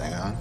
thing on.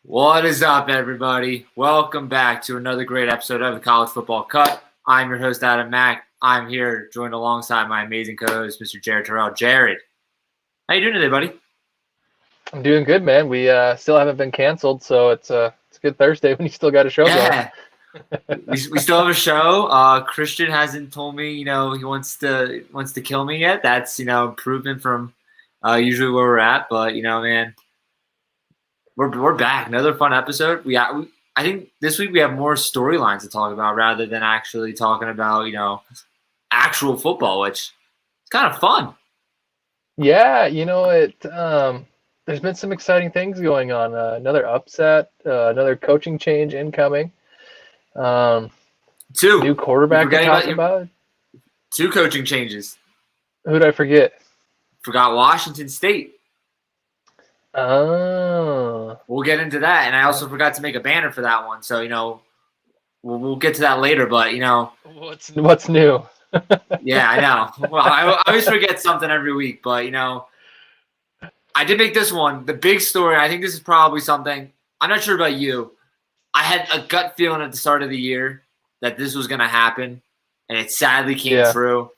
What is up, everybody? Welcome back to another great episode of the College Football Cut. I'm your host, Adam Mack. I'm here joined alongside my amazing co-host, Mr. Jerred Terrell. Jerred, how you doing today, buddy? I'm doing good, man. We still haven't been canceled, so it's a good Thursday when you still got a show going. we still have a show. Christian hasn't told me, he wants to kill me yet. That's, improvement from usually where we're at. But, man, we're back. Another fun episode. I think this week we have more storylines to talk about rather than actually talking about, actual football, which is kind of fun. Yeah, there's been some exciting things going on. Another upset, another coaching change incoming. Two new quarterback to talk about. Two coaching changes. Who'd I forget? Forgot Washington State. Oh. We'll get into that, and I also forgot to make a banner for that one. So we'll get to that later. But what's new? Yeah, I know. Well, I always forget something every week, but I did make this one the big story. I think this is probably something. I'm not sure about you. I had a gut feeling at the start of the year that this was going to happen, and it sadly came true.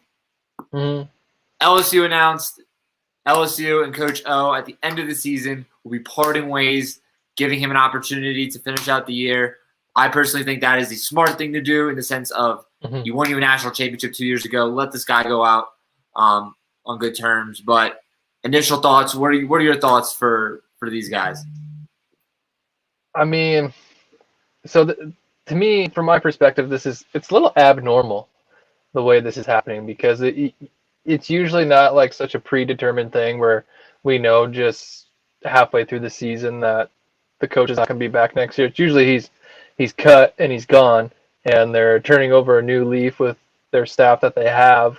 Mm-hmm. LSU announced LSU and Coach O at the end of the season will be parting ways, giving him an opportunity to finish out the year. I personally think that is the smart thing to do in the sense of you won you a national championship 2 years ago. Let this guy go out on good terms. But initial thoughts, what are your thoughts for these guys? I mean, to me, from my perspective, it's a little abnormal the way this is happening because it's usually not like such a predetermined thing where we know just halfway through the season that the coach is not going to be back next year. It's usually he's cut and he's gone, and they're turning over a new leaf with their staff that they have,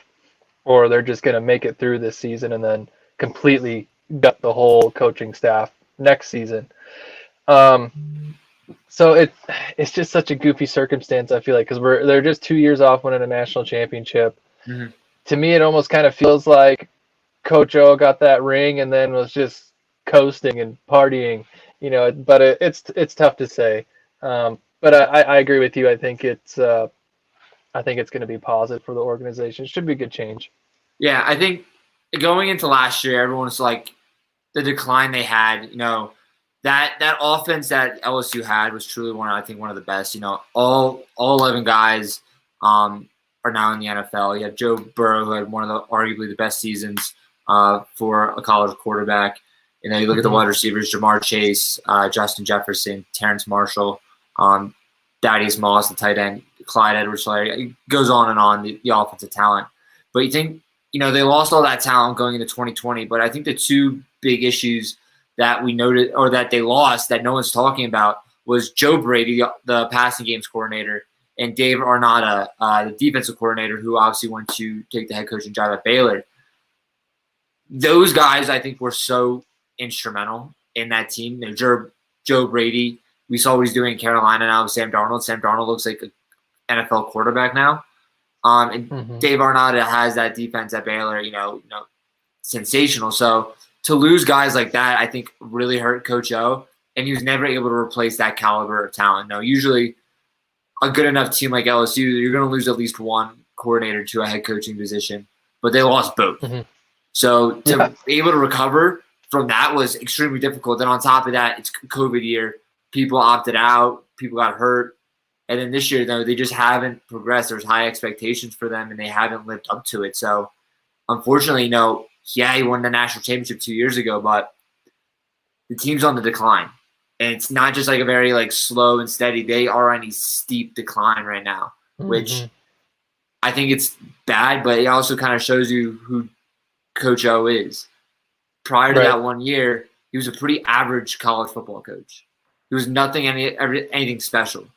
or they're just going to make it through this season and then completely gut the whole coaching staff next season. So it's just such a goofy circumstance, I feel like, because they're just 2 years off winning a national championship. Mm-hmm. To me, it almost kind of feels like Coach O got that ring and then was just coasting and partying, but it's tough to say. But I agree with you. I think it's going to be positive for the organization. It should be a good change. Yeah, I think going into last year, everyone's like the decline they had. That offense that LSU had was truly one of the best. All 11 guys are now in the NFL. You have Joe Burrow, who had one of arguably the best seasons for a college quarterback. You look at the wide receivers: Jamar Chase, Justin Jefferson, Terrence Marshall, Thaddeus Moss, the tight end, Clyde Edwards-Helaire. It goes on and on, the offensive talent. But you think, they lost all that talent going into 2020. But I think the two big issues that we noted, or that they lost, that no one's talking about, was Joe Brady, the passing games coordinator, and Dave Arnetta, the defensive coordinator, who obviously went to take the head coaching job at Baylor. Those guys, I think, were so instrumental in that team. Joe Brady, we saw what he's doing in Carolina now with Sam Darnold. Sam Darnold looks like an NFL quarterback now. And Dave Arnetta has that defense at Baylor, sensational. So to lose guys like that, I think really hurt Coach O, and he was never able to replace that caliber of talent. Now, usually a good enough team like LSU, you're going to lose at least one coordinator to a head coaching position, but they lost both. So to be able to recover from that was extremely difficult. Then on top of that, it's COVID year. People opted out. People got hurt. And then this year, though, they just haven't progressed. There's high expectations for them, and they haven't lived up to it. So, unfortunately, he won the national championship 2 years ago, but the team's on the decline. And it's not just like a very like slow and steady. They are on a steep decline right now, which I think it's bad, but it also kind of shows you who Coach O is. Prior to that 1 year, he was a pretty average college football coach. He was anything special.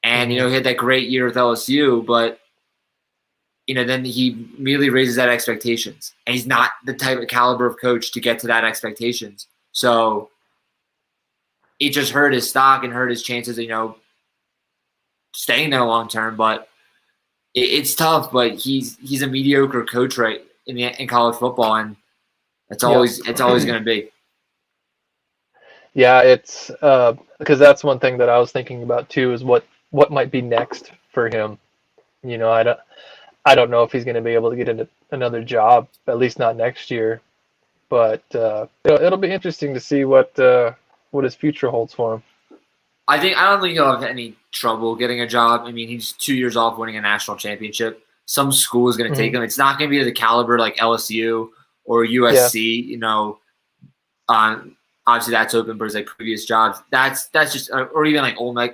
And, he had that great year with LSU, but, then he immediately raises that expectations. And he's not the type of caliber of coach to get to that expectations. So it just hurt his stock and hurt his chances of, staying there long term. But it's tough, but he's a mediocre coach in college football, and it's always going to be. Yeah, it's because that's one thing that I was thinking about too, is what might be next for him. I don't know if he's going to be able to get another job, at least not next year. But it'll be interesting to see what his future holds for him. I don't think he'll have any trouble getting a job. I mean, he's 2 years off winning a national championship. Some school is going to take him. It's not going to be the caliber like LSU or USC. Obviously that's open for his like previous jobs. That's just, or even like Ole Miss.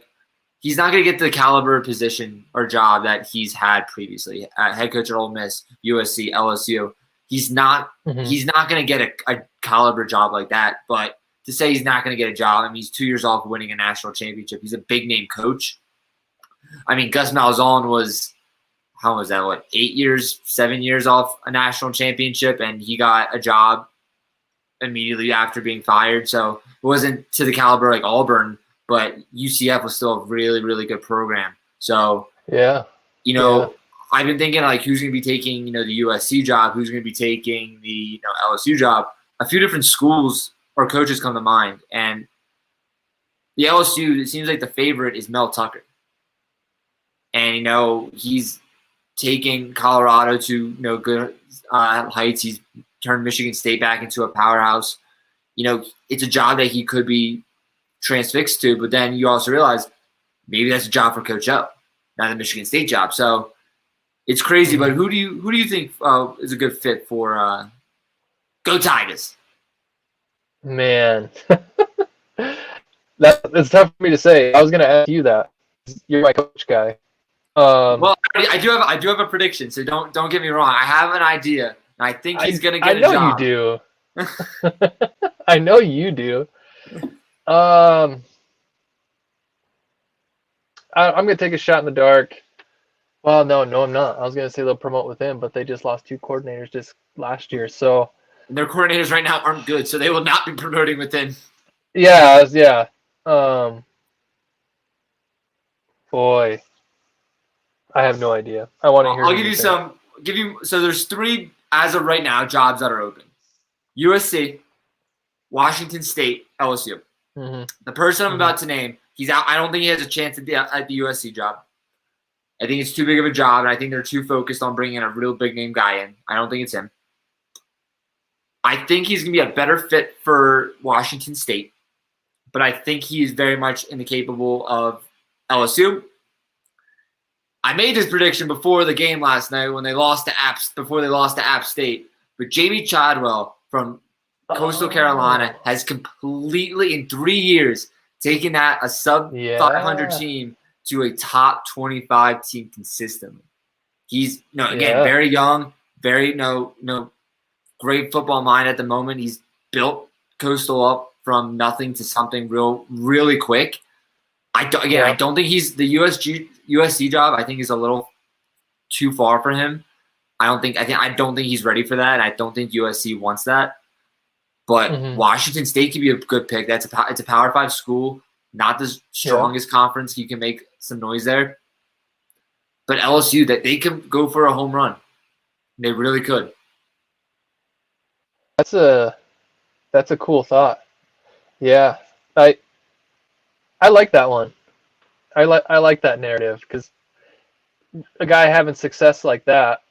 He's not going to get the caliber position or job that he's had previously. Head coach at Ole Miss, USC, LSU. He's not going to get a caliber job like that. But to say he's not going to get a job, I mean, he's 2 years off winning a national championship. He's a big name coach. I mean, Gus Malzahn was, how was that? 7 years off a national championship, and he got a job immediately after being fired. So it wasn't to the caliber like Auburn, but UCF was still a really, really good program. So, I've been thinking like who's going to be taking, the USC job, who's going to be taking the LSU job. A few different schools or coaches come to mind. And the LSU, it seems like the favorite is Mel Tucker. And, he's taking Colorado to, good heights. He's turned Michigan State back into a powerhouse. It's a job that he could be transfixed to, but then you also realize maybe that's a job for Coach O, not a Michigan State job. So it's crazy. But who do you think is a good fit for Go Tigers? Man, it's tough for me to say. I was going to ask you that. You're my coach guy. Well, I do have a prediction, so don't get me wrong. I have an idea. I think he's going to get a job. I know you do. I know you do. I'm going to take a shot in the dark. Well, no, I'm not. I was going to say they'll promote with him, but they just lost 2 coordinators just last year. So their coordinators right now aren't good, so they will not be promoting with him. Yeah. Boy, I have no idea. I want to hear. I'll give you. So there's 3 as of right now jobs that are open: USC, Washington State, LSU. The person I'm about to name, he's out. I don't think he has a chance at the USC job. I think it's too big of a job, and I think they're too focused on bringing a real big name guy in. I don't think it's him. I think he's going to be a better fit for Washington State, but I think he's very much capable of LSU. I made this prediction before the game last night when they lost to App State, but Jamie Chadwell from Coastal Carolina has completely, in 3 years, taken a sub 500 team to a top 25 team consistently. He's very young, very great football mind at the moment. He's built Coastal up from nothing to something really quick. I don't think he's the USC job. I think is a little too far for him. I don't think he's ready for that. And I don't think USC wants that. But Washington State could be a good pick. It's a Power 5 school, not the strongest conference. You can make some noise there. But LSU, that they could go for a home run. They really could. That's a cool thought. Yeah, I like that one. I like that narrative because a guy having success like that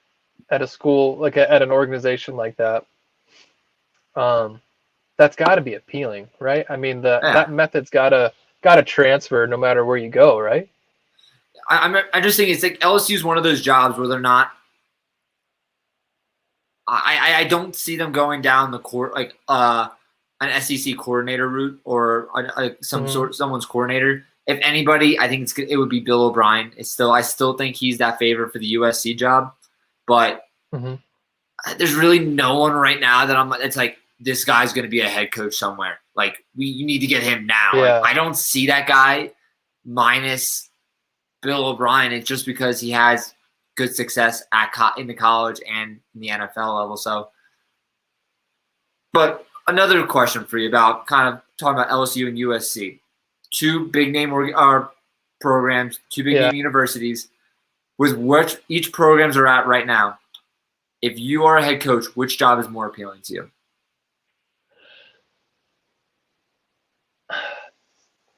at a school, like at an organization like that, that's got to be appealing, right? I mean, that method's got to transfer no matter where you go, right? I just think it's like LSU is one of those jobs where they're not. I don't see them going down the court like an SEC coordinator route or someone's coordinator. If anybody, I think it would be Bill O'Brien. I still think he's that favorite for the USC job, but there's really no one right now that it's like this guy's going to be a head coach somewhere. Like you need to get him now. Yeah. Like, I don't see that guy minus Bill O'Brien. It's just because he has good success in the college and in the NFL level. So, but another question for you about kind of talking about LSU and USC, two big name programs, two big name universities, with which each programs are at right now. If you are a head coach, which job is more appealing to you?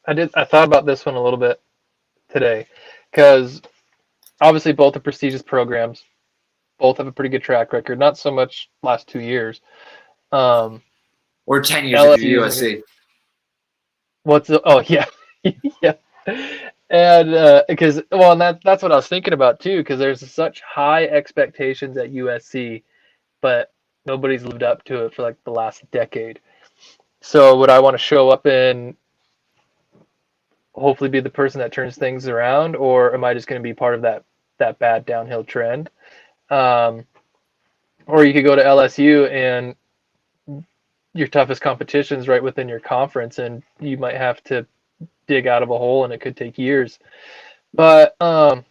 I thought about this one a little bit today because obviously both are prestigious programs. Both have a pretty good track record. Not so much last 2 years. Or 10 years at USC. Yeah. Yeah. And because that's what I was thinking about too, because there's such high expectations at USC, but nobody's lived up to it for like the last decade. So would I want to show up and hopefully be the person that turns things around, or am I just going to be part of that bad downhill trend? Or you could go to LSU and your toughest competition's right within your conference, and you might have to dig out of a hole, and it could take years. But I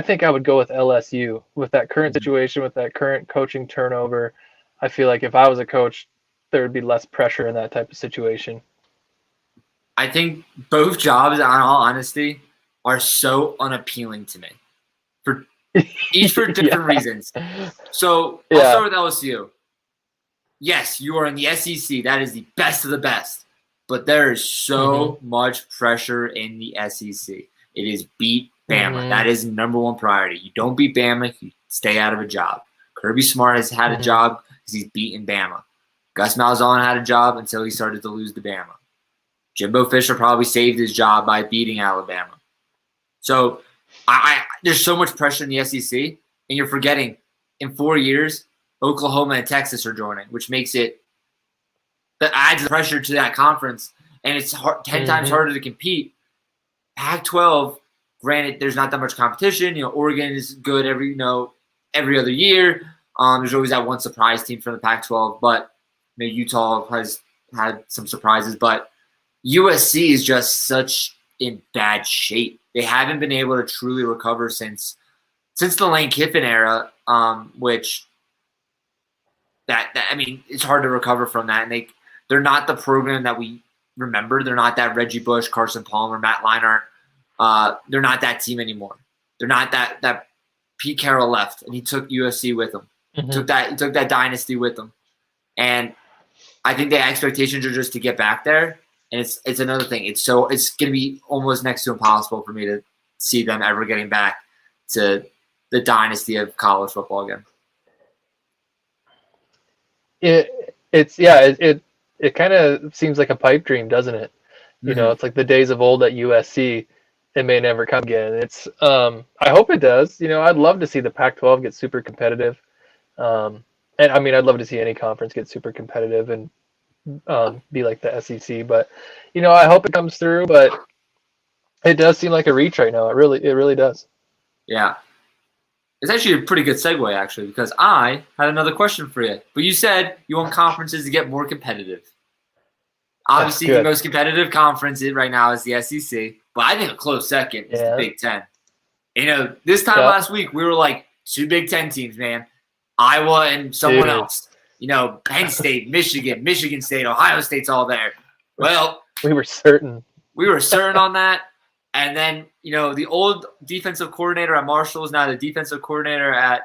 think I would go with LSU with that current situation, with that current coaching turnover. I feel like if I was a coach, there would be less pressure in that type of situation. I think both jobs, in all honesty, are so unappealing to me. Each for different reasons. So I'll start with LSU. Yes, you are in the SEC. That is the best of the best. But there is so much pressure in the SEC. It is beat Bama. That is number one priority. You don't beat Bama, you stay out of a job. Kirby Smart has had a job because he's beaten Bama. Gus Malzahn had a job until he started to lose to Bama. Jimbo Fisher probably saved his job by beating Alabama. So there's so much pressure in the SEC, and you're forgetting in 4 years, Oklahoma and Texas are joining, which makes it that adds pressure to that conference, and it's 10 times harder to compete. Pac-12, granted, there's not that much competition. Oregon is good every other year. There's always that one surprise team from the Pac-12, but Utah has had some surprises, but USC is just such in bad shape. They haven't been able to truly recover since the Lane Kiffin era, which it's hard to recover from that. And they're not the program that we remember. They're not that Reggie Bush, Carson Palmer, Matt Leinart. They're not that team anymore. They're not that Pete Carroll left, and he took USC with him. He took that dynasty with him. And I think the expectations are just to get back there. And it's another thing. It's going to be almost next to impossible for me to see them ever getting back to the dynasty of college football again. It kind of seems like a pipe dream, doesn't it? It's like the days of old at USC. It may never come again. It's I hope it does. I'd love to see the Pac-12 get super competitive. And I'd love to see any conference get super competitive and be like the SEC. But I hope it comes through. But it does seem like a reach right now. It really does. Yeah. It's actually a pretty good segue, actually, because I had another question for you. But you said you want conferences to get more competitive. Obviously, the most competitive conference right now is the SEC, but I think a close second is the Big Ten. This time last week, we were like 2 Big Ten teams, man. Iowa and someone else. Penn State, Michigan State, Ohio State's all there. Well, we were certain. On that. And then, the old defensive coordinator at Marshall is now the defensive coordinator at,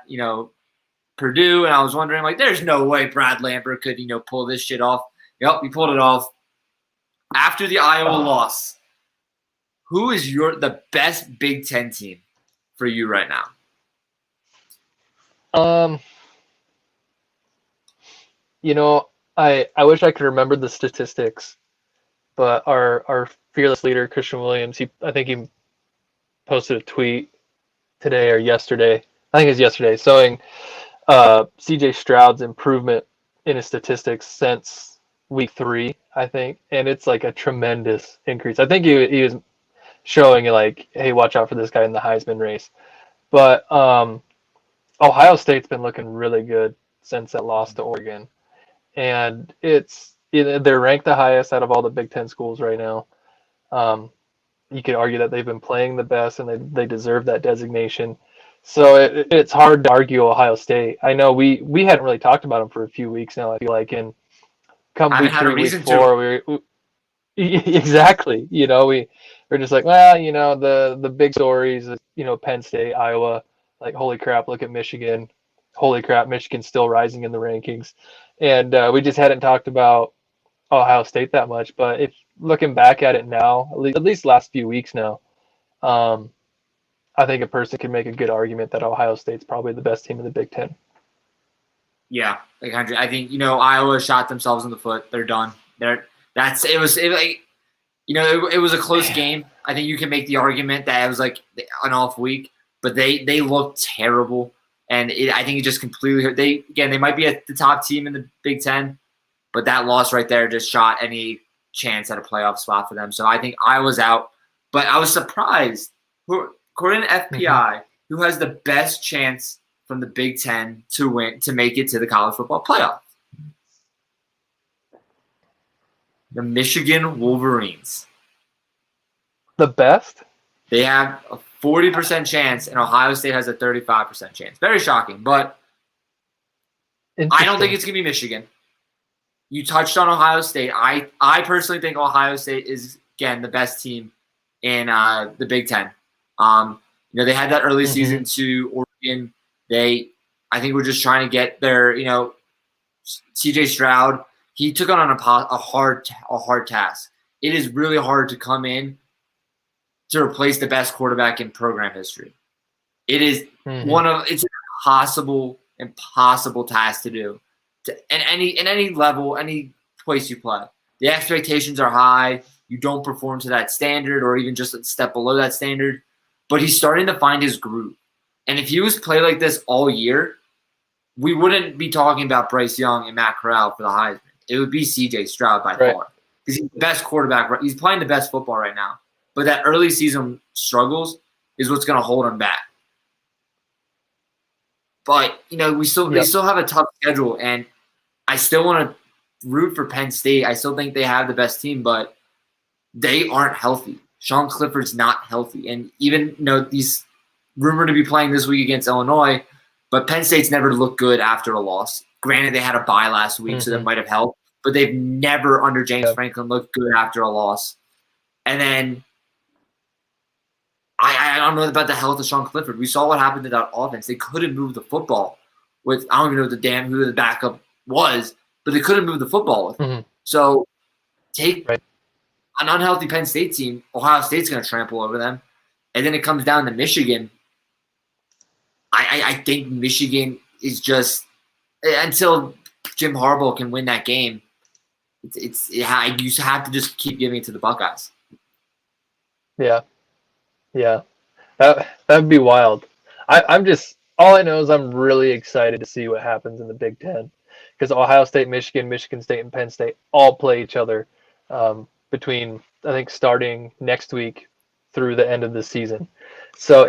Purdue. And I was wondering, there's no way Brad Lambert could, pull this shit off. Yep, he pulled it off. After the Iowa loss, who is the best Big Ten team for you right now? I wish I could remember the statistics, but our fearless leader, Christian Williams, I think he posted a tweet today or yesterday. I think it's yesterday, showing CJ Stroud's improvement in his statistics since week 3, I think, and it's like a tremendous increase. I think he was showing like, hey, watch out for this guy in the Heisman race. But Ohio State's been looking really good since that loss to Oregon, and they're ranked the highest out of all the Big Ten schools right now. You could argue that they've been playing the best, and they deserve that designation. So it's hard to argue Ohio State. I know we hadn't really talked about them for a few weeks now. I feel like, and come I week haven't had a 3, week reason 4, to. exactly. We're just like, well, the big stories, Penn State, Iowa. Like, holy crap, look at Michigan. Holy crap, Michigan's still rising in the rankings. And we just hadn't talked about Ohio State that much. But if looking back at it now, at least last few weeks now, I think a person can make a good argument that Ohio State's probably the best team in the Big Ten. Yeah, like 100. I think Iowa shot themselves in the foot. They're done. It was a close game. I think you can make the argument that it was like an off week, but they looked terrible, and I think it just completely hurt. They might be at the top team in the Big Ten, but that loss right there just shot any chance at a playoff spot for them. So I think Iowa's out, but I was surprised. According to FPI, who has the best chance from the Big Ten to make it to the college football playoff? The Michigan Wolverines. The best? They have a 40% chance, and Ohio State has a 35% chance. Very shocking, but I don't think it's going to be Michigan. You touched on Ohio State. I personally think Ohio State is, again, the best team in the Big Ten. They had that early season to Oregon. I think we're just trying to get their, CJ Stroud. He took on a hard task. It is really hard to come in to replace the best quarterback in program history. It is it's an impossible task to do. In any level, any place you play, the expectations are high. You don't perform to that standard, or even just a step below that standard. But he's starting to find his groove. And if he was play like this all year, we wouldn't be talking about Bryce Young and Matt Corral for the Heisman. It would be C.J. Stroud by far, because he's the best quarterback. He's playing the best football right now. But that early season struggles is what's going to hold him back. But we still have a tough schedule, and I still want to root for Penn State. I still think they have the best team, but they aren't healthy. Sean Clifford's not healthy, and even he's rumored to be playing this week against Illinois, but Penn State's never looked good after a loss. Granted, they had a bye last week, so that might have helped, but they've never under James Franklin looked good after a loss. And then I don't know about the health of Sean Clifford. We saw what happened to that offense. They couldn't move the football with I don't even know who the backup was, but they couldn't move the football with. So take an unhealthy Penn State team, Ohio State's going to trample over them. And then it comes down to Michigan. I think Michigan is just until Jim Harbaugh can win that game. You have to just keep giving it to the Buckeyes. Yeah, that would be wild. I'm just all I know is I'm really excited to see what happens in the Big Ten, because Ohio State, Michigan State, and Penn State all play each other between I think starting next week through the end of the season. So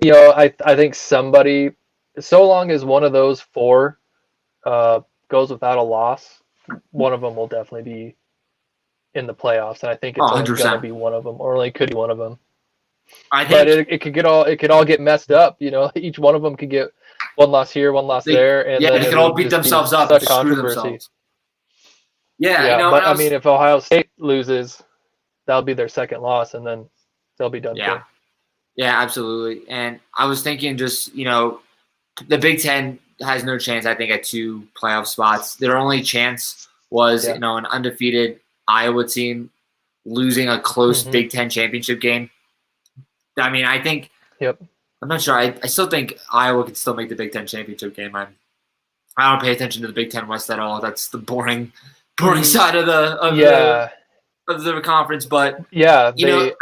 I think somebody, so long as one of those four goes without a loss, one of them will definitely be in the playoffs, and I think it's only going to be one of them, or only could be one of them. But it could all get messed up. Each one of them could get one loss here, one loss there, and they could all beat themselves up and screw themselves. But I mean, if Ohio State loses, that'll be their second loss, and then they'll be done. Yeah, absolutely. And I was thinking, just the Big Ten has no chance. I think at 2 playoff spots, their only chance was an undefeated Iowa team losing a close Big Ten championship game. I mean, I think. Yep. I'm not sure. I still think Iowa can still make the Big Ten championship game. I don't pay attention to the Big Ten West at all. That's the boring side of the conference. But I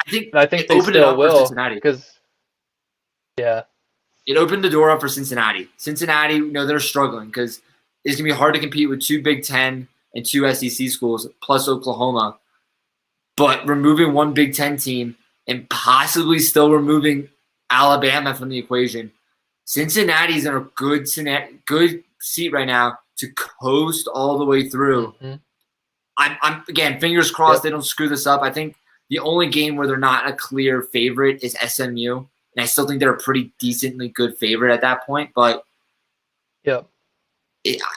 think they still will, Cincinnati, because it opened the door up for Cincinnati. Cincinnati, they're struggling because it's gonna be hard to compete with 2 Big Ten and 2 SEC schools plus Oklahoma, but removing one Big Ten team and possibly still removing Alabama from the equation, Cincinnati's in a good seat right now to coast all the way through. Mm-hmm. I'm again, fingers crossed they don't screw this up. I think the only game where they're not a clear favorite is SMU, and I still think they're a pretty decently good favorite at that point. But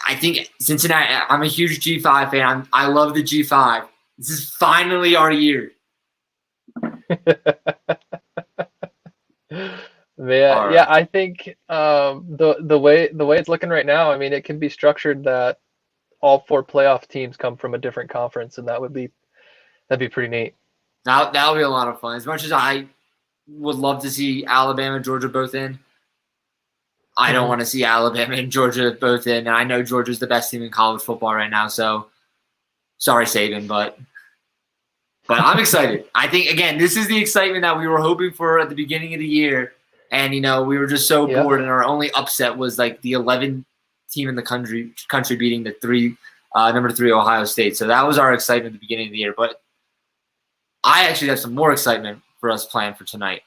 I think Cincinnati. I'm a huge G5 fan. I love the G5. This is finally our year. Yeah, I think the way it's looking right now, I mean, it can be structured that all 4 playoff teams come from a different conference, and that'd be pretty neat. That'll be a lot of fun. As much as I would love to see Alabama and Georgia both in, I don't want to see Alabama and Georgia both in. And I know Georgia's the best team in college football right now, so sorry, Saban, but I'm excited. I think, again, this is the excitement that we were hoping for at the beginning of the year. And, we were just so bored, and our only upset was like the 11th team in the country beating the number 3 Ohio State. So that was our excitement at the beginning of the year. But I actually have some more excitement for us planned for tonight.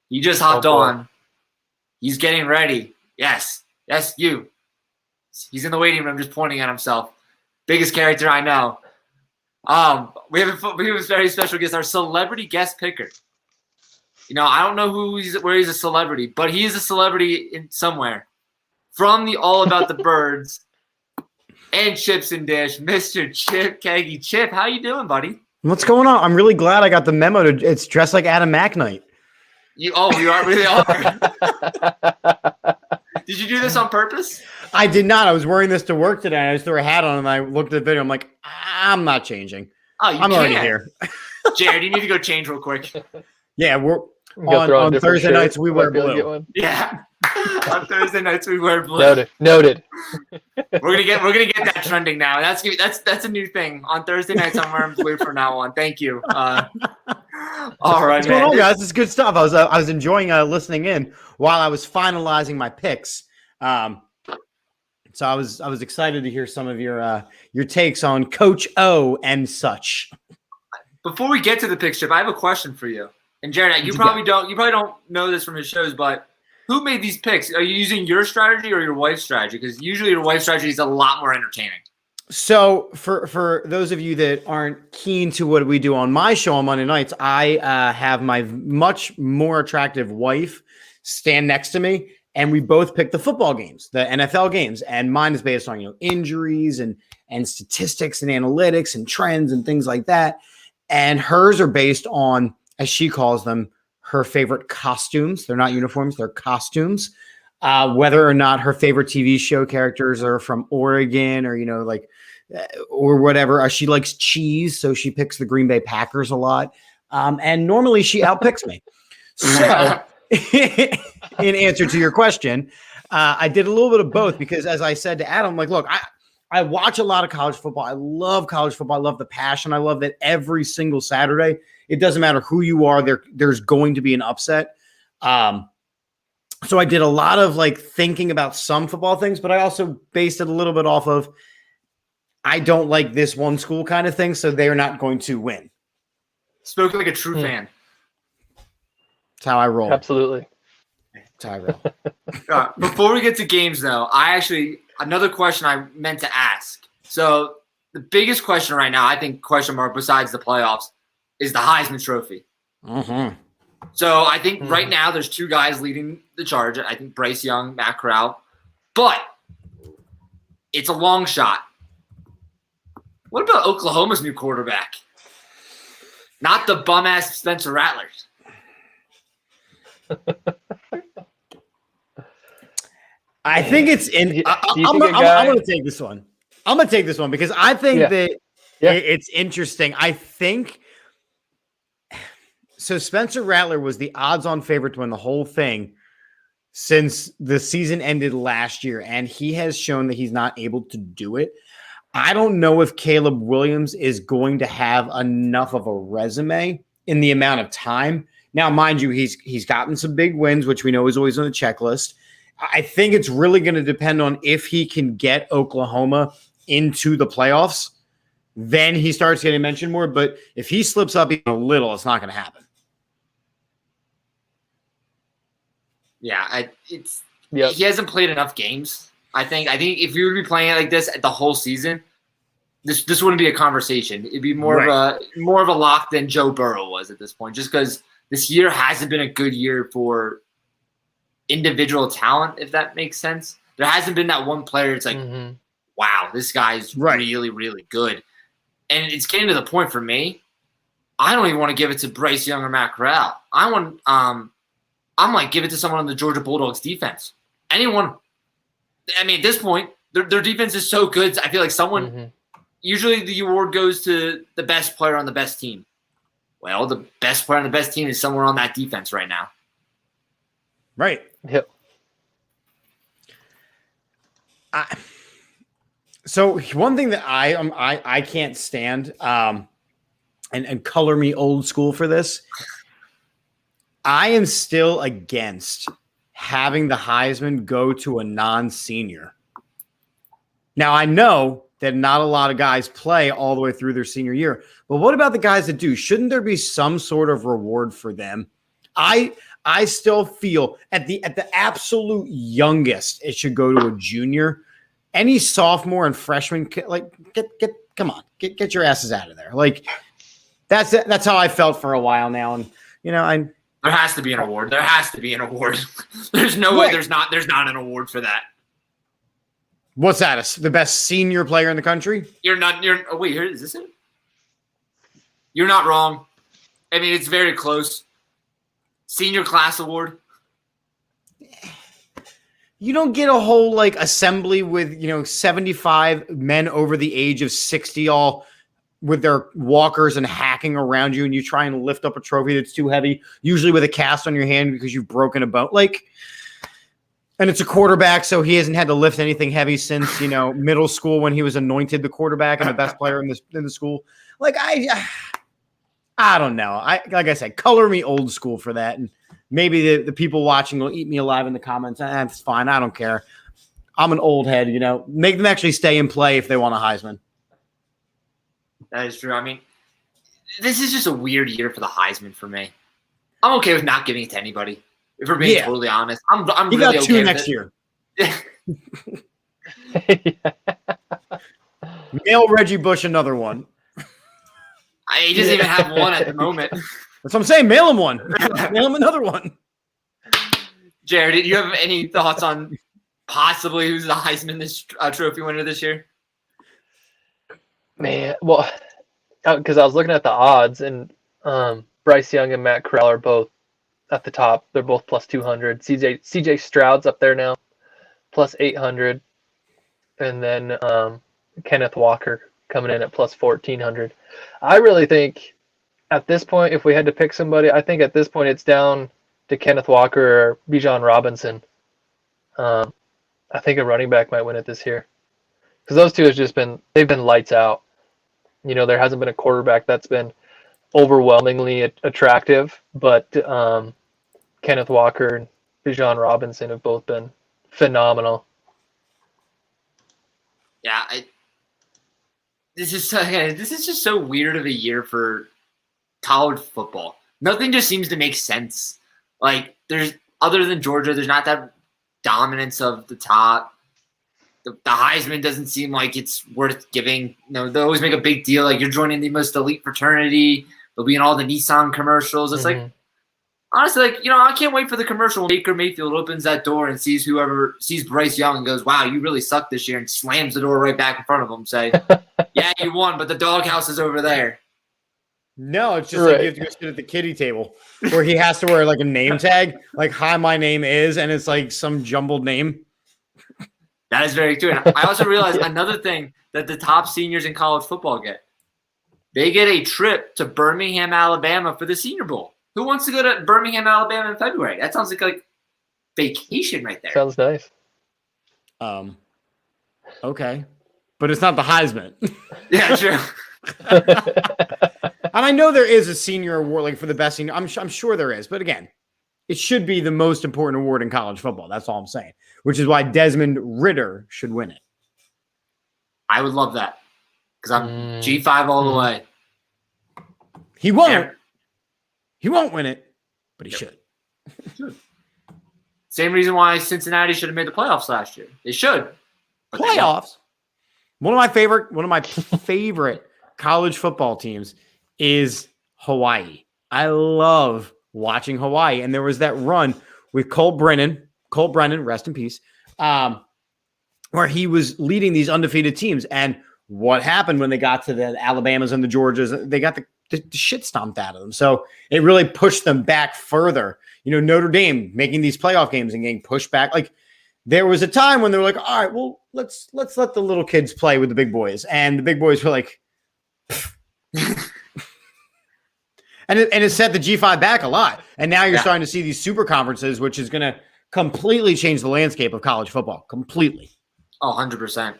He just hopped on. He's getting ready. Yes, you. He's in the waiting room just pointing at himself. Biggest character I know. We have a very special guest, our celebrity guest picker. I don't know where he's a celebrity, but he is a celebrity in somewhere. From the All About the Birds and Chips and Dish, Mr. Chip Keggy. Chip, how you doing, buddy? What's going on? I'm really glad I got the memo. It's dressed like Adam Mack night. You are really are. Did you do this on purpose? I did not. I was wearing this to work today. I just threw a hat on and I looked at the video. I'm like, I'm not changing. I'm already here. Jerred, you need to go change real quick. Yeah, we're on Thursday nights we wear blue. Yeah. On Thursday nights we wear blue. Noted. We're gonna get that trending now. That's a new thing. On Thursday nights I'm wearing blue from now on. Thank you. All right, what's going on, guys? This is good stuff. I was enjoying listening in while I was finalizing my picks. So I was excited to hear some of your takes on Coach O and such. Before we get to the picks, Chip, I have a question for you. And Jerred, you probably don't know this from his shows, but who made these picks? Are you using your strategy or your wife's strategy? Because usually your wife's strategy is a lot more entertaining. So for those of you that aren't keen to what we do on my show on Monday nights, I have my much more attractive wife stand next to me, and we both pick the football games, the NFL games, and mine is based on injuries and statistics and analytics and trends and things like that, and hers are based on, as she calls them, her favorite costumes. They're not uniforms, they're costumes. Whether or not her favorite TV show characters are from Oregon or, or whatever. She likes cheese, so she picks the Green Bay Packers a lot. And normally she outpicks me. So in answer to your question, I did a little bit of both because, as I said to Adam, look, I watch a lot of college football. I love college football. I love the passion. I love that every single Saturday, it doesn't matter who you are, there's going to be an upset. So I did a lot of thinking about some football things, but I also based it a little bit off of I don't like this one school kind of thing, so they're not going to win. Spoke like a true fan. That's how I roll. Absolutely. That's how I roll. Before we get to games, though, another question I meant to ask. So the biggest question right now, I think, question mark besides the playoffs, is the Heisman Trophy. Mm-hmm. So I think right now there's 2 guys leading the charge. I think Bryce Young, Matt Corral. But it's a long shot. What about Oklahoma's new quarterback? Not the bum-ass Spencer Rattler. I think it's in. I'm going to take this one. I'm going to take this one because I think that it's interesting. I think so. Spencer Rattler was the odds-on favorite to win the whole thing since the season ended last year, and he has shown that he's not able to do it. I don't know if Caleb Williams is going to have enough of a resume in the amount of time. Now, mind you, he's gotten some big wins, which we know is always on the checklist. I think it's really going to depend on if he can get Oklahoma into the playoffs, then he starts getting mentioned more. But if he slips up even a little, it's not going to happen. Yeah, he hasn't played enough games. I think if you would be playing it like this the whole season, this wouldn't be a conversation. It'd be more of a lock than Joe Burrow was at this point, just because this year hasn't been a good year for individual talent, if that makes sense. There hasn't been that one player. It's like, wow, this guy's really, really good. And it's getting to the point for me. I don't even want to give it to Bryce Young or Matt Corral. I'm like, give it to someone on the Georgia Bulldogs defense. Anyone. I mean, at this point, their defense is so good. I feel like someone usually the award goes to the best player on the best team. Well, the best player on the best team is somewhere on that defense right now. Right. Yep. So one thing that I can't stand, and color me old school for this, I am still against having the Heisman go to a non-senior. Now, I know that not a lot of guys play all the way through their senior year, but what about the guys that do? Shouldn't there be some sort of reward for them? I still feel at the absolute youngest, it should go to a junior. Any sophomore and freshman, like come on, get your asses out of there. Like that's how I felt for a while now, and there has to be an award. There has to be an award. There's no way there's not an award for that. What's that? The best senior player in the country? Wait, here is this it? You're not wrong. I mean, it's very close. Senior class award. You don't get a whole assembly with 75 men over the age of 60 all with their walkers and hacking around you, and you try and lift up a trophy that's too heavy, usually with a cast on your hand because you've broken a bone. And it's a quarterback, so he hasn't had to lift anything heavy since middle school when he was anointed the quarterback and the best player in the school. I don't know. Like I said, color me old school for that, and maybe the people watching will eat me alive in the comments. That's fine. I don't care. I'm an old head. Make them actually stay and play if they want a Heisman. That is true. I mean, this is just a weird year for the Heisman for me. I'm okay with not giving it to anybody. If we're being totally honest, I'm you really got okay two with next it. year. Mail Reggie Bush another one. He doesn't even have one at the moment. That's what I'm saying. Mail him one. Mail him another one. Jerred, do you have any thoughts on possibly who's the Heisman trophy winner this year? Man, well, because I was looking at the odds, and Bryce Young and Matt Corral are both at the top. They're both plus 200. CJ Stroud's up there now, plus 800. And then Kenneth Walker coming in at plus 1,400. I really think at this point, if we had to pick somebody, I think at this point it's down to Kenneth Walker or Bijan Robinson. I think a running back might win it this year. Because those two they've been lights out. There hasn't been a quarterback that's been overwhelmingly attractive, but Kenneth Walker and Bijan Robinson have both been phenomenal. Yeah, this is just so weird of a year for college football. Nothing just seems to make sense. There's other than Georgia, there's not that dominance of the top. The Heisman doesn't seem like it's worth giving. They always make a big deal you're joining the most elite fraternity. They'll be in all the Nissan commercials. It's honestly, I can't wait for the commercial when Baker Mayfield opens that door and sees whoever sees Bryce Young and goes, "Wow, you really suck this year," and slams the door right back in front of him. Say, "Yeah, you won, but the doghouse is over there." No, it's just you have to go sit at the kiddie table where he has to wear a name tag, "Hi, my name is," and it's some jumbled name. That is very true. And I also realized another thing that the top seniors in college football get. They get a trip to Birmingham, Alabama for the Senior Bowl. Who wants to go to Birmingham, Alabama in February? That sounds like vacation right there. Sounds nice. Okay. But it's not the Heisman. Yeah, true. And I know there is a senior award for the best senior. I'm sure there is. But again, it should be the most important award in college football. That's all I'm saying. Which is why Desmond Ridder should win it. I would love that because I'm G5 all the way. He won't. He won't win it, but he should. Same reason why Cincinnati should have made the playoffs last year. They should. Playoffs. One of my favorite college football teams is Hawaii. I love watching Hawaii, and there was that run with Cole Brennan, rest in peace, where he was leading these undefeated teams. And what happened when they got to the Alabamas and the Georgias? They got the shit stomped out of them. So it really pushed them back further. Notre Dame making these playoff games and getting pushed back. Like there was a time when they were like, all right, well, let's let the little kids play with the big boys. And the big boys were like, and it set the G5 back a lot. And now you're starting to see these super conferences, which is going to completely change the landscape of college football. Completely. Oh, 100%.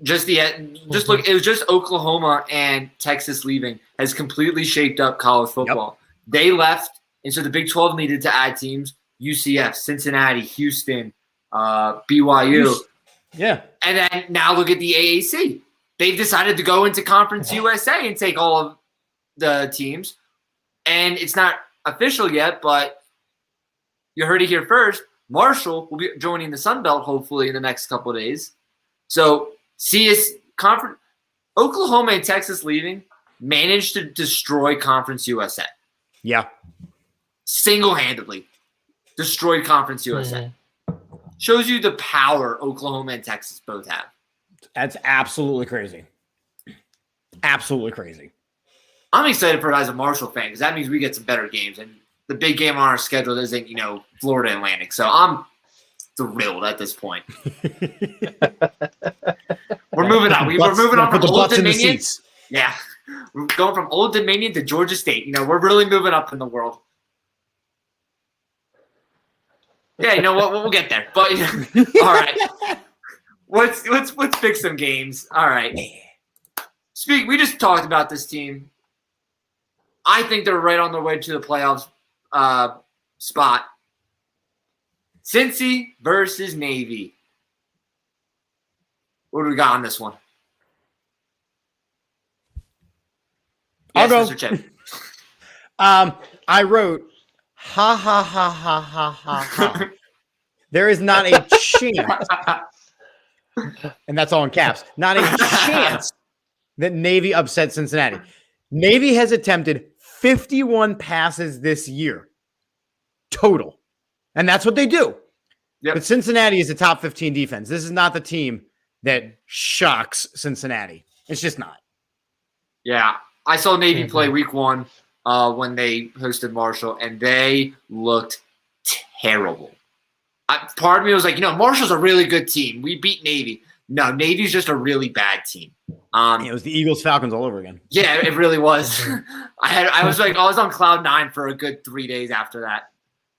Just look, it was just Oklahoma and Texas leaving has completely shaped up college football. Yep. They left, and so the Big 12 needed to add teams. UCF, Cincinnati, Houston, BYU. Yeah. And then now look at the AAC. They've decided to go into Conference USA and take all of the teams. And it's not official yet, but you heard it here first. Marshall will be joining the Sun Belt hopefully in the next couple of days. So Oklahoma and Texas leaving managed to destroy Conference USA. Yeah. Single-handedly destroyed Conference USA. Shows you the power Oklahoma and Texas both have. That's absolutely crazy. Absolutely crazy. I'm excited for it as a Marshall fan because that means we get some better games. And the big game on our schedule isn't, Florida Atlantic. So I'm thrilled at this point. We're moving on. We're moving on from Old Dominion. Yeah. We're going from Old Dominion to Georgia State. We're really moving up in the world. Yeah, you know what? We'll get there. But all right. Let's fix some games. All right. We just talked about this team. I think they're right on their way to the playoffs spot. Cincy versus Navy. What do we got on this one? I'll go. Mr. Chip. I wrote, ha, ha, ha, ha, ha, ha, ha. There is not a chance, and that's all in caps, not a chance that Navy upset Cincinnati. Navy has attempted 51 passes this year, total. And that's what they do. Yep. But Cincinnati is a top 15 defense. This is not the team that shocks Cincinnati. It's just not. Yeah. I saw Navy play week 1 when they hosted Marshall, and they looked terrible. Part of me was like, Marshall's a really good team. We beat Navy. No, Navy's just a really bad team. It was the Eagles Falcons all over again. Yeah, it really was. I was on cloud 9 for a good 3 days after that.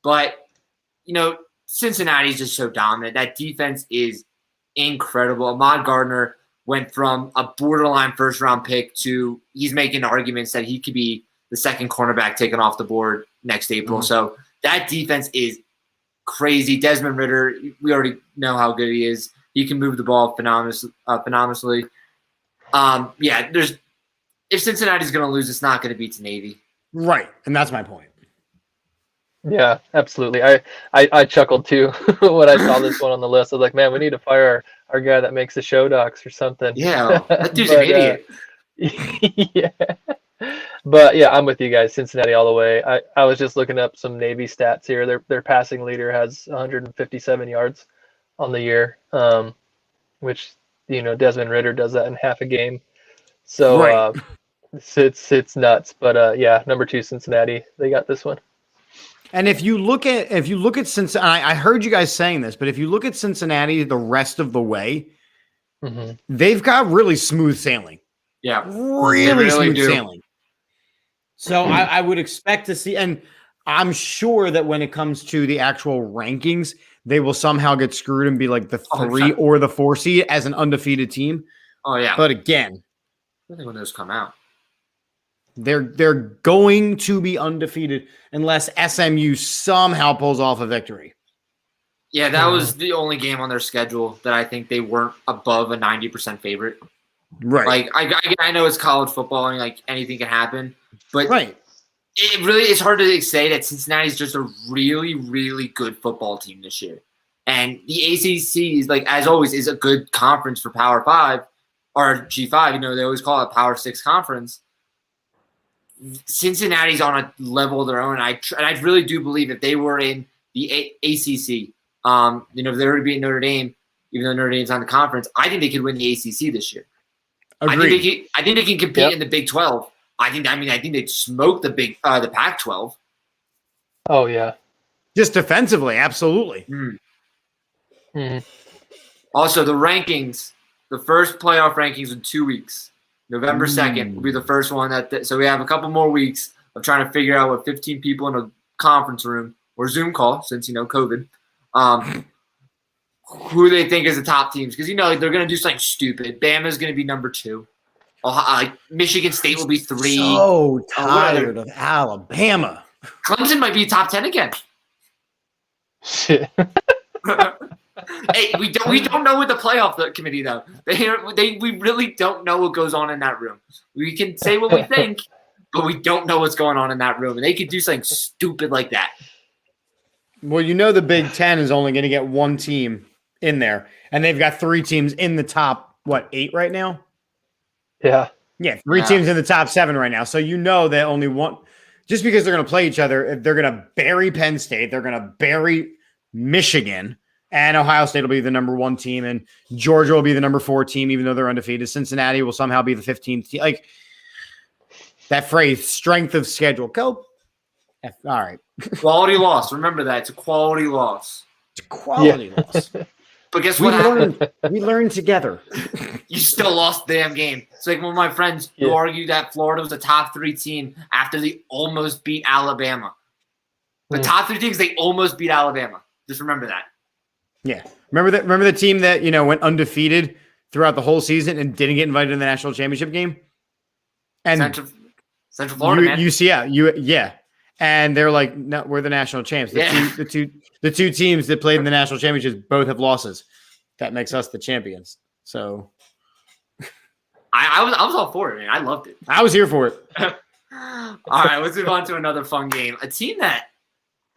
But Cincinnati's just so dominant. That defense is incredible. Ahmad Gardner went from a borderline first-round pick to he's making arguments that he could be the second cornerback taken off the board next April. So that defense is crazy. Desmond Ridder, we already know how good he is. He can move the ball phenomenally. If Cincinnati's going to lose, it's not going to be to Navy. Right, and that's my point. Yeah, absolutely. I chuckled too when I saw this one on the list. I was like, man, we need to fire our guy that makes the show docs or something. Yeah, that dude's an idiot. Yeah. But yeah, I'm with you guys. Cincinnati all the way. I was just looking up some Navy stats here. Their passing leader has 157 yards on the year, which Desmond Ridder does that in half a game. So right. It's nuts. But yeah, number 2 Cincinnati. They got this one. And if you look at Cincinnati, I heard you guys saying this, but if you look at Cincinnati the rest of the way, they've got really smooth sailing. Yeah, really smooth sailing. So I would expect to see, and I'm sure that when it comes to the actual rankings, they will somehow get screwed and be like the 3 or the 4 seed as an undefeated team. Oh yeah. But again, I think when those come out, they're going to be undefeated unless SMU somehow pulls off a victory. Yeah, that was the only game on their schedule that I think they weren't above a 90% favorite. Right. Like I know it's college football and like anything can happen, but right. It really is hard to say that Cincinnati's just a really, really good football team this year. And the ACC is, like, as always, is a good conference for Power 5 or G5. You know, they always call it Power 6 conference. Cincinnati's on a level of their own. And I really do believe if they were in the ACC, you know, if they were to be in Notre Dame, even though Notre Dame's on the conference, I think they could win the ACC this year. Agreed. I think they can compete in the Big 12. I think they'd smoke the Pac-12. Oh yeah, just defensively, absolutely. Also, the rankings, the first playoff rankings in 2 weeks, November 2nd will be the first one. So we have a couple more weeks of trying to figure out what 15 people in a conference room or Zoom call, since you know COVID, who they think is the top teams, because you know they're going to do something stupid. Bama's going to be number 2. Michigan State will be 3. So tired of Alabama. Clemson might be top 10 again. Shit. Hey, we don't know with the playoff committee though. We really don't know what goes on in that room. We can say what we think, but we don't know what's going on in that room, and they could do something stupid like that. Well, you know the Big Ten is only going to get one team in there, and they've got 3 teams in the top 8 right now. Yeah. Yeah, 3 teams in the top 7 right now. So you know that only one, just because they're going to play each other, they're going to bury Penn State, they're going to bury Michigan, and Ohio State will be the number 1 team, and Georgia will be the number 4 team, even though they're undefeated. Cincinnati will somehow be the 15th team. Like that phrase, strength of schedule. Go. All right. Quality loss. Remember that. It's a quality loss. It's a quality loss. But guess what? We learned together. You still lost the damn game. It's like one of my friends who argued that Florida was a top 3 team after they almost beat Alabama. The top 3 teams, they almost beat Alabama. Just remember that. Yeah. Remember the team that, you know, went undefeated throughout the whole season and didn't get invited to the national championship game? And Central Florida, man. UCF, and they're like, no, we're the national champs. The two teams that played in the national championships both have losses. That makes us the champions. So I was all for it, man. I loved it. I was here for it. All right, let's move on to another fun game. A team that,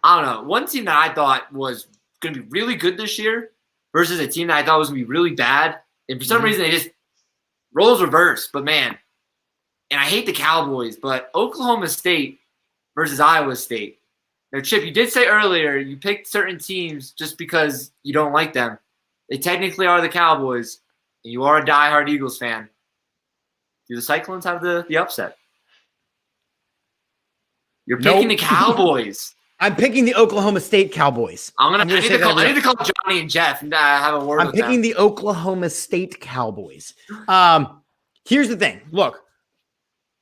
I don't know, one team that I thought was going to be really good this year versus a team that I thought was going to be really bad. And for some reason, they just roles reversed. But, man, and I hate the Cowboys, but Oklahoma State versus Iowa State. Now, Chip, you did say earlier you picked certain teams just because you don't like them. They technically are the Cowboys, and you are a diehard Eagles fan. Do the Cyclones have the upset? You're picking the Cowboys. I'm picking the Oklahoma State Cowboys. I need to call Johnny and Jeff and have a word with them. I'm picking the Oklahoma State Cowboys. Here's the thing. Look,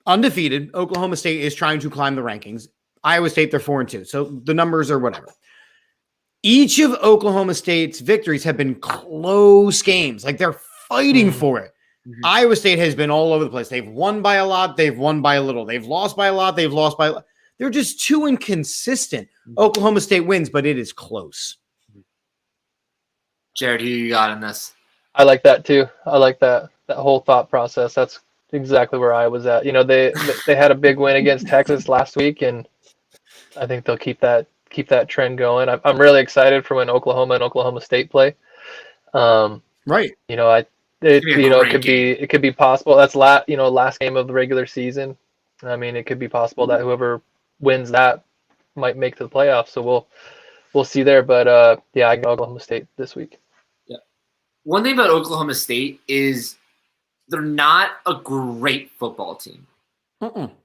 undefeated, Oklahoma State is trying to climb the rankings. Iowa State, they're 4-2. So the numbers are whatever. Each of Oklahoma State's victories have been close games. Like they're fighting for it. Iowa State has been all over the place. They've won by a lot. They've won by a little. They've lost by a lot. They've lost by a lot. They're just too inconsistent. Oklahoma State wins, but it is close. Jerred, who you got in this? I like that too. I like that whole thought process. That's exactly where I was at. You know, they had a big win against Texas last week, and I think they'll keep that trend going. I'm really excited for when Oklahoma and Oklahoma State play. Right. You know, it could be possible. That's last game of the regular season. I mean, it could be possible that whoever wins that might make the playoffs. So we'll see there. But yeah, I got Oklahoma State this week. Yeah. One thing about Oklahoma State is they're not a great football team.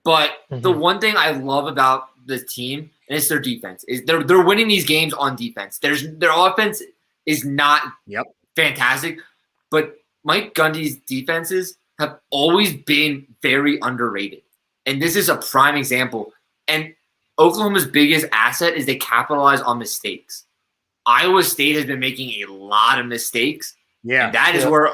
But the one thing I love about the team, and it's their defense, is they're winning these games on defense. Their offense is not fantastic, but Mike Gundy's defenses have always been very underrated. And this is a prime example. And Oklahoma's biggest asset is they capitalize on mistakes. Iowa State has been making a lot of mistakes. Yeah. And that is where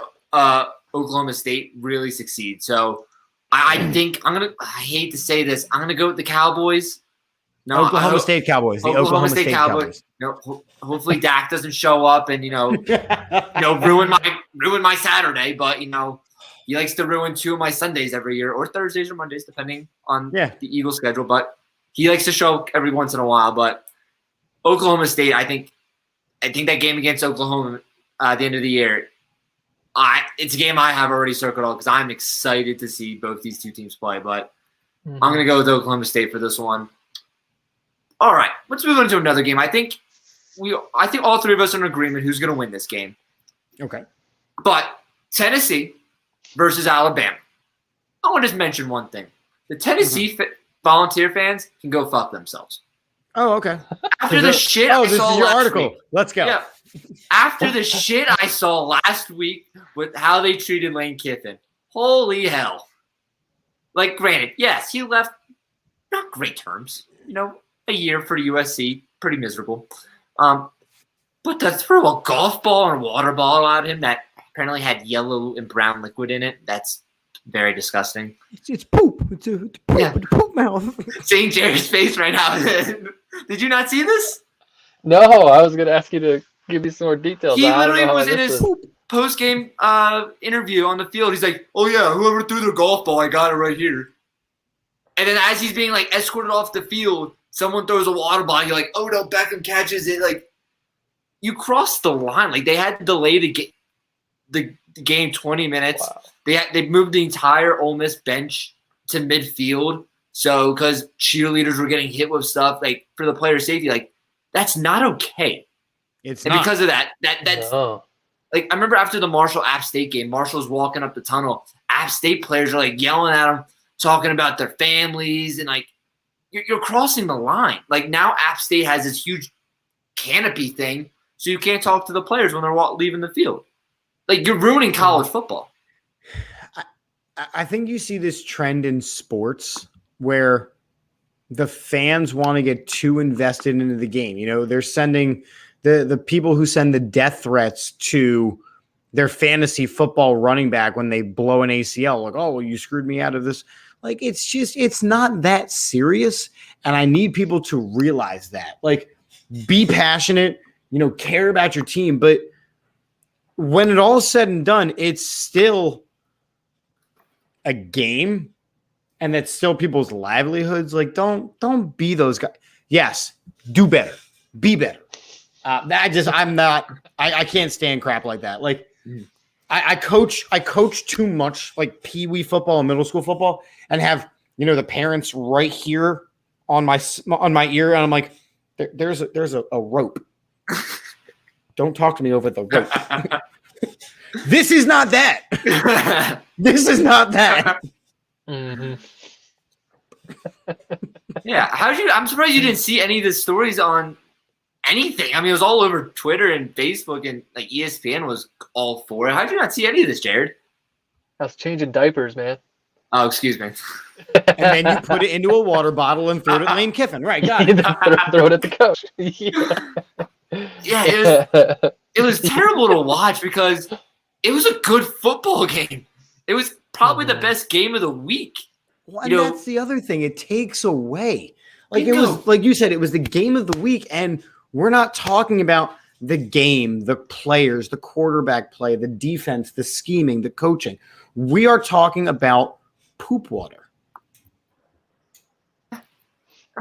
Oklahoma State really succeeds. So I think I hate to say this, I'm going to go with the Cowboys. No, Oklahoma State Cowboys. The Oklahoma State Cowboys. Hopefully Dak doesn't show up and ruin my Saturday. But he likes to ruin 2 of my Sundays every year, or Thursdays or Mondays, depending on the Eagles' schedule. But he likes to show up every once in a while. But Oklahoma State, I think that game against Oklahoma at the end of the year, it's a game I have already circled all because I'm excited to see both these two teams play. But I'm going to go with Oklahoma State for this one. All right, let's move on to another game. I think all three of us are in agreement who's going to win this game. Okay. But Tennessee versus Alabama. I want to just mention one thing. The Tennessee Volunteer fans can go fuck themselves. Oh, okay. After the shit I saw last week. Oh, this is your article. Let's go. Yeah. After the shit I saw last week with how they treated Lane Kiffin. Holy hell. Like, granted, yes, he left not great terms. A year for USC, pretty miserable. But to throw a golf ball and a water ball at him that apparently had yellow and brown liquid in it, that's very disgusting. It's poop. It's a poop mouth. Seeing Jerry's face right now. Did you not see this? No, I was going to ask you to give me some more details. He literally was in his post-game interview on the field. He's like, oh, yeah, whoever threw the golf ball, I got it right here. And then as he's being, escorted off the field, someone throws a water ball. You're like, oh, no, Beckham catches it. You crossed the line. They had to delay the game 20 minutes. Wow. They moved the entire Ole Miss bench to midfield. So because cheerleaders were getting hit with stuff, for the player safety, that's not okay. It's and not. Because of that, that's No. I remember after the Marshall App State game, Marshall's walking up the tunnel. App State players are yelling at him, talking about their families, and you're crossing the line. Now App State has this huge canopy thing, so you can't talk to the players when they're leaving the field. You're ruining college football. I think you see this trend in sports where the fans want to get too invested into the game. They're sending the people who send the death threats to their fantasy football running back when they blow an ACL. Oh, well, you screwed me out of this. It's not that serious. And I need people to realize that. Be passionate, care about your team. But when it all said and done, it's still a game, and that's still people's livelihoods. Don't be those guys. Yes, do better, be better. I can't stand crap like that. I coach too much peewee football and middle school football, and have the parents right here on my ear, and I'm like, there's a rope. Don't talk to me over the rope. This is not that. This is not that. Mm-hmm. Yeah, I'm surprised you didn't see any of the stories on anything. It was all over Twitter and Facebook, and ESPN was all for it. How did you not see any of this, Jerred? I was changing diapers, man. Oh, excuse me. And then you put it into a water bottle and throw it at Lane Kiffin. Right, got it. Throw it at the coach. Yeah, it was terrible to watch because it was a good football game. It was probably the best game of the week. Well, and that's the other thing. It takes away. It was, like you said, it was the game of the week, and we're not talking about the game, the players, the quarterback play, the defense, the scheming, the coaching. We are talking about poop water. And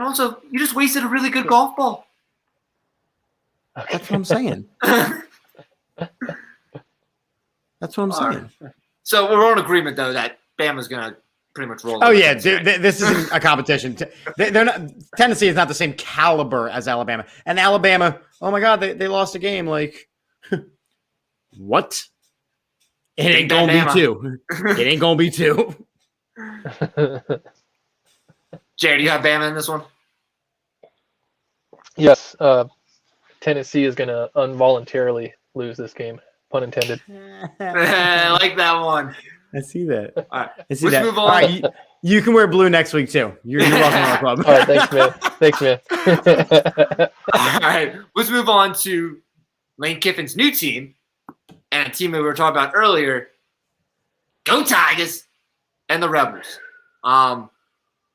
also, you just wasted a really good golf ball. That's what I'm saying. That's what I'm saying. So we're all in agreement, though, that Bama's going to pretty much roll. Oh, yeah. This isn't a competition. They're not. Tennessee is not the same caliber as Alabama. And Alabama, oh, my God, they lost a game. What? It ain't going to be two. It ain't going to be two. Jerry, do you have Bama in this one? Yes. Tennessee is going to involuntarily lose this game. Pun intended. I like that one. I see that. All right. I see Let's that. move on. All right, you can wear blue next week, too. You're welcome to our club. All right, thanks, man. Thanks, man. All right. Let's move on to Lane Kiffin's new team and a team that we were talking about earlier. Go Tigers and the Rebels.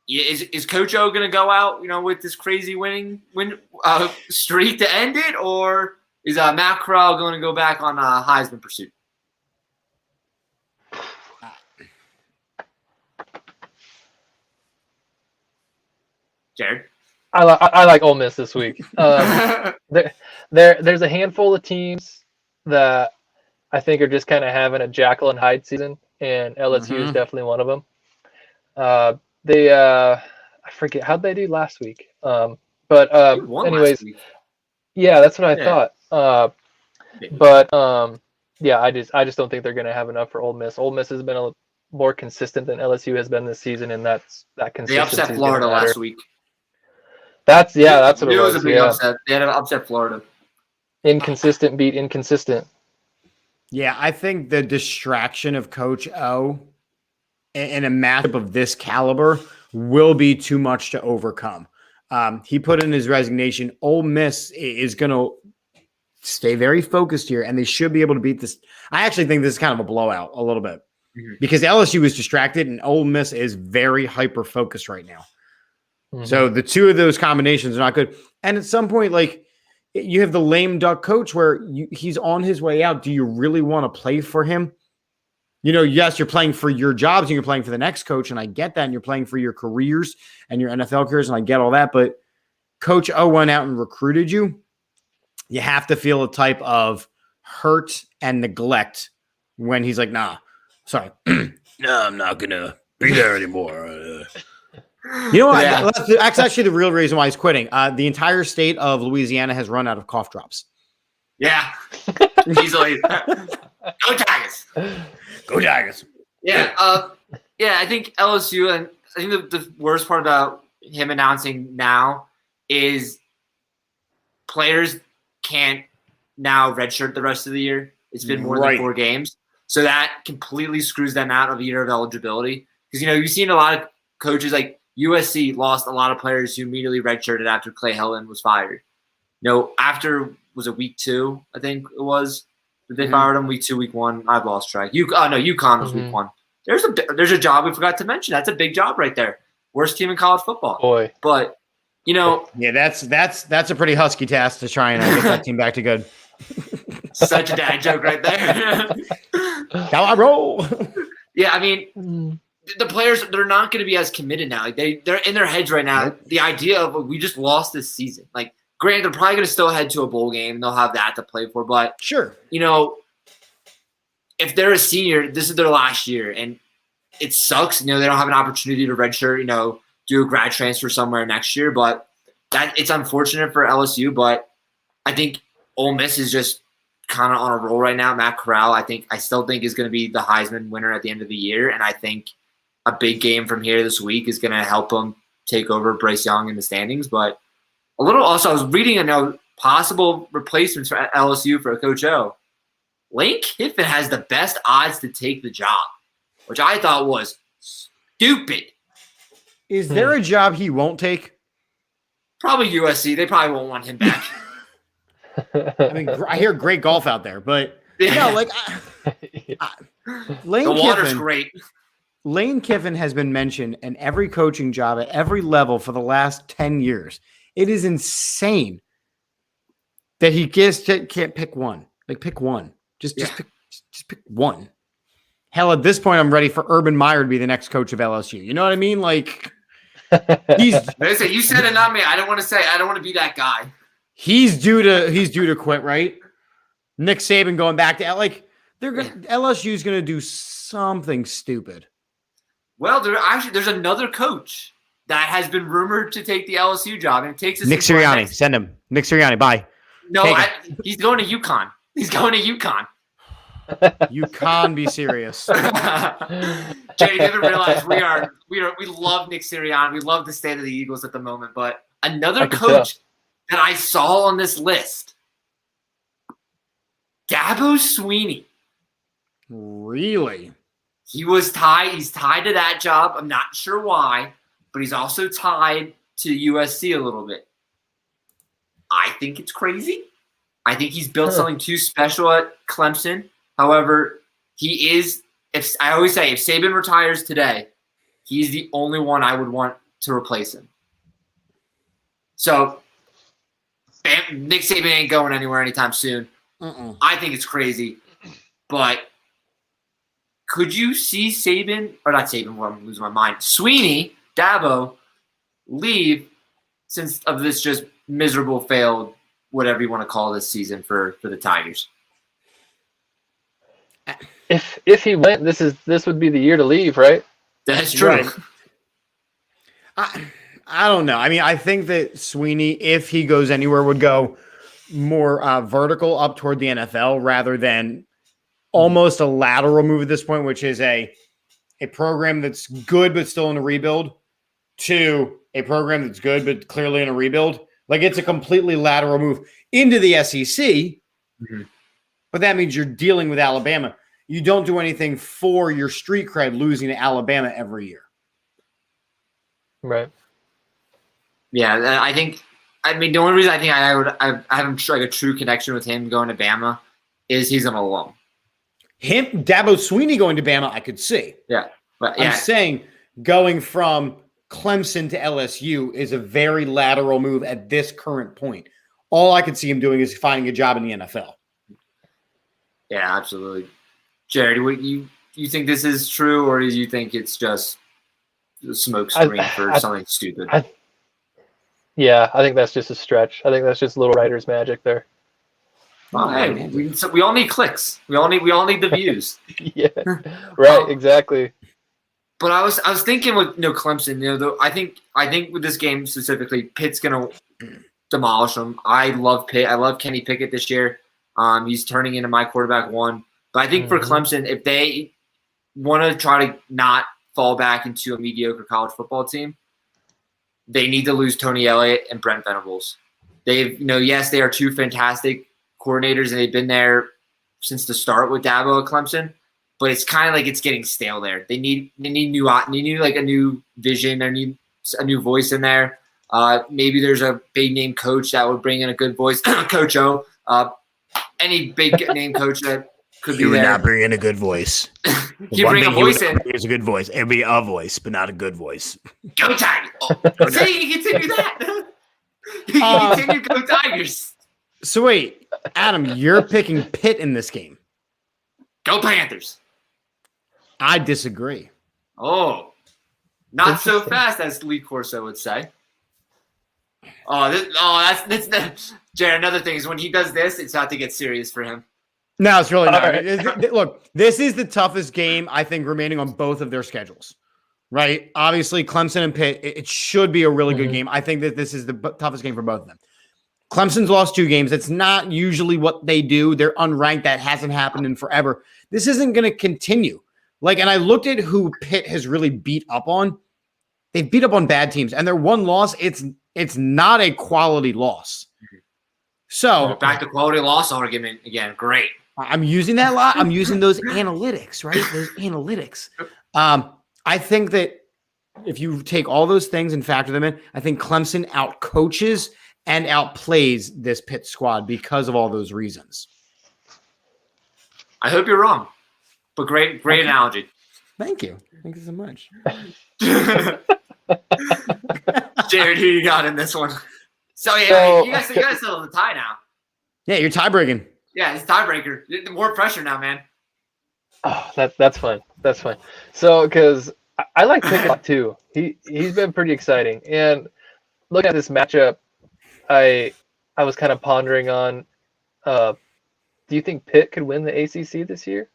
is Coach O going to go out, with this crazy win streak to end it, or is Matt Corral going to go back on Heisman pursuit? Jerred? I like Ole Miss this week. There's a handful of teams that I think are just kind of having a Jekyll and Hyde season, and LSU is definitely one of them. I forget how'd they do last week. But anyways, yeah, that's what I thought. Yeah, I just don't think they're going to have enough for Ole Miss. Ole Miss has been a more consistent than LSU has been this season, and that consistency. They upset Florida last week. That's what it was. It was a big upset. They had to upset Florida. Inconsistent beat inconsistent. Yeah, I think the distraction of Coach O in a matchup of this caliber will be too much to overcome. He put in his resignation. Ole Miss is going to stay very focused here, and they should be able to beat this. I actually think this is kind of a blowout a little bit because LSU is distracted, and Ole Miss is very hyper-focused right now. So the two of those combinations are not good. And at some point, like, you have the lame duck coach where he's on his way out. Do you really want to play for him? Yes, you're playing for your jobs and you're playing for the next coach, and I get that. And you're playing for your careers and your NFL careers, and I get all that. But Coach O went out and recruited you. You have to feel a type of hurt and neglect when he's like, nah, sorry. No, I'm not going to be there anymore. You know what? Yeah. That's actually the real reason why he's quitting. The entire state of Louisiana has run out of cough drops. Yeah. Easily. Go Tigers. Go Tigers. Yeah. I think LSU, and I think the worst part about him announcing now is players can't now redshirt the rest of the year. It's been more than 4 games. So that completely screws them out of a year of eligibility. Because, you've seen a lot of coaches like USC lost a lot of players who immediately redshirted after Clay Helton was fired. After, was it week 2, I think it was? Did they fire him week 2, week 1? I've lost track. UConn was week 1. There's a job we forgot to mention. That's a big job right there. Worst team in college football. Boy. But, yeah, that's a pretty husky task to try and get that team back to good. Such a dad joke right there. How I roll. Yeah, I mean, the players, they're not going to be as committed now. Like they're in their heads right now. The idea of we just lost this season. Like, granted, they're probably going to still head to a bowl game. They'll have that to play for. But sure, if they're a senior, this is their last year, and it sucks. They don't have an opportunity to redshirt. Do a grad transfer somewhere next year. But it's unfortunate for LSU. But I think Ole Miss is just kind of on a roll right now. Matt Corral, I still think is going to be the Heisman winner at the end of the year, and I think a big game from here this week is going to help him take over Bryce Young in the standings. But also, I was reading possible replacements for LSU for Coach O. Lane Kiffin has the best odds to take the job, which I thought was stupid. Is there a job he won't take? Probably USC. They probably won't want him back. I mean, I hear great golf out there, but Lane the water's great. Lane Kiffin has been mentioned in every coaching job at every level for the last 10 years. It is insane that he can't pick one. Like, pick one. Just pick one. Hell, at this point, I'm ready for Urban Meyer to be the next coach of LSU. You know what I mean? Like, you said it, not me. I don't want to be that guy. He's due to quit, right? Nick Saban going back to LSU's going to do something stupid. Well, there's another coach that has been rumored to take the LSU job, and it takes us Nick Sirianni. Send him. Nick Sirianni. Bye. No, he's going to UConn. He's going to UConn. You can't be serious. Jay, you didn't realize we love Nick Sirianni. We love the state of the Eagles at the moment, but another coach that I saw on this list, Gabo Sweeney. Really? He's tied to that job. I'm not sure why, but he's also tied to USC a little bit. I think it's crazy. I think he's built something too special at Clemson. However, he is, I always say, if Saban retires today, he's the only one I would want to replace him. So Nick Saban ain't going anywhere anytime soon. I think it's crazy. But could you see Saban, or not Saban, I'm losing my mind, Sweeney, Gabo, leave since of this just miserable, failed, whatever you want to call this season for the Tigers? If he went, this would be the year to leave, right? That's true. Right. I don't know. I mean, I think that Sweeney, if he goes anywhere, would go more vertical up toward the NFL rather than almost a lateral move at this point, which is a program that's good but still in a rebuild, to a program that's good but clearly in a rebuild. Like, it's a completely lateral move into the SEC, but that means you're dealing with Alabama. You don't do anything for your street cred losing to Alabama every year. Right. Yeah, the only reason I think I have like a true connection with him going to Bama is he's an alum. Gabo Sweeney going to Bama, I could see. Yeah. But yeah. I'm saying going from Clemson to LSU is a very lateral move at this current point. All I could see him doing is finding a job in the NFL. Yeah, absolutely. Jerry, you think this is true, or do you think it's just a smoke screen for something stupid? Yeah, I think that's just a stretch. I think that's just little writer's magic there. Well, hey, we all need clicks. We all need the views. Yeah, right, exactly. But I was thinking with Clemson. I think with this game specifically, Pitt's gonna demolish them. I love Pitt. I love Kenny Pickett this year. He's turning into my quarterback one. But I think for Clemson, if they want to try to not fall back into a mediocre college football team, they need to lose Tony Elliott and Brent Venables. Yes, they are two fantastic coordinators, and they've been there since the start with Dabo at Clemson. But it's kind of like it's getting stale there. They need like a new vision. They need a new voice in there. Maybe there's a big name coach that would bring in a good voice. Coach O. Any big name coach that could be there. He would not bring in a good voice. He bring a voice in. Here's a good voice. It'd be a voice, but not a good voice. Go Tigers! Oh, see, you continue that. You continue Go Tigers. So wait, Adam, you're picking Pitt in this game. Go Panthers. I disagree. Oh, not so fast, as Lee Corso would say. That's Jared. Another thing is when he does this, it's not to get serious for him. No, it's really not. Right. Look, this is the toughest game, I think, remaining on both of their schedules, right? Obviously, Clemson and Pitt, it should be a really good game. I think that this is the toughest game for both of them. Clemson's lost 2 games. It's not usually what they do. They're unranked. That hasn't happened in forever. This isn't going to continue. And I looked at who Pitt has really beat up on. They've beat up on bad teams, and their one loss, it's not a quality loss. So back to quality loss argument again. Great. I'm using that a lot. I'm using those analytics, right? Those analytics. I think that if you take all those things and factor them in, I think Clemson outcoaches and outplays this Pitt squad because of all those reasons. I hope you're wrong, but great analogy. Thank you. Thank you so much. Jared, who you got in this one? So you guys settle the tie now. Yeah, you're tie breaking. Yeah, it's tiebreaker. More pressure now, man. Oh, that's fine. That's fine. So, because I like Pickett too. He's been pretty exciting. And looking at this matchup, I was kind of pondering on, do you think Pitt could win the ACC this year?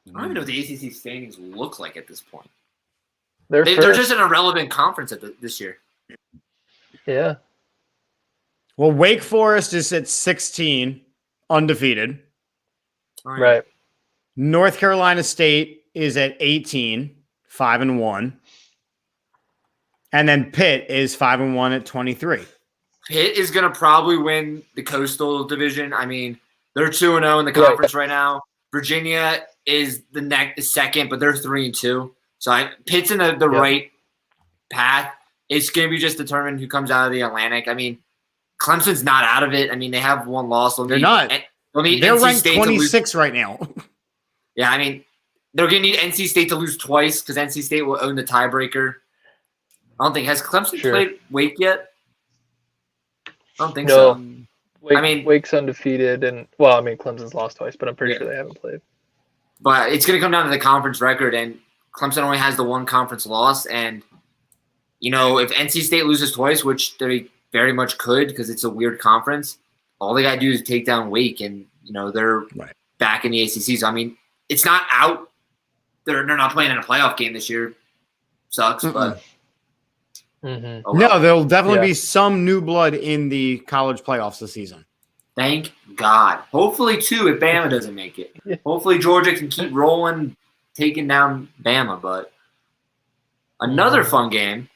I don't even know what the ACC standings look like at this point. They're just an irrelevant conference this year. Yeah. Well, Wake Forest is at 16, undefeated. Right. North Carolina State is at 18, 5-1. And then Pitt is 5-1 at 23. Pitt is going to probably win the Coastal Division. I mean, they're 2-0 in the conference right now. Virginia is the second, but they're 3-2. So Pitt's in the right path. It's going to be just determined who comes out of the Atlantic. I mean, Clemson's not out of it. I mean, they have one loss. They're not. They're ranked 26 right now. Yeah, I mean, they're going to need NC State to lose twice because NC State will own the tiebreaker. I don't think has Clemson Sure. played Wake yet. I don't think No. so. Wake, Wake's undefeated, and Clemson's lost twice, but I'm pretty Yeah. sure they haven't played. But it's going to come down to the conference record, and Clemson only has the one conference loss. And if NC State loses twice, which they very much could because it's a weird conference, all they got to do is take down Wake, and they're back in the ACC. So it's not out. They're not playing in a playoff game this year. Sucks, but Mm-hmm. oh well. No, there'll definitely be some new blood in the college playoffs this season. Thank God. Hopefully, too, if Bama doesn't make it. Yeah. Hopefully, Georgia can keep rolling, taking down Bama. But another fun game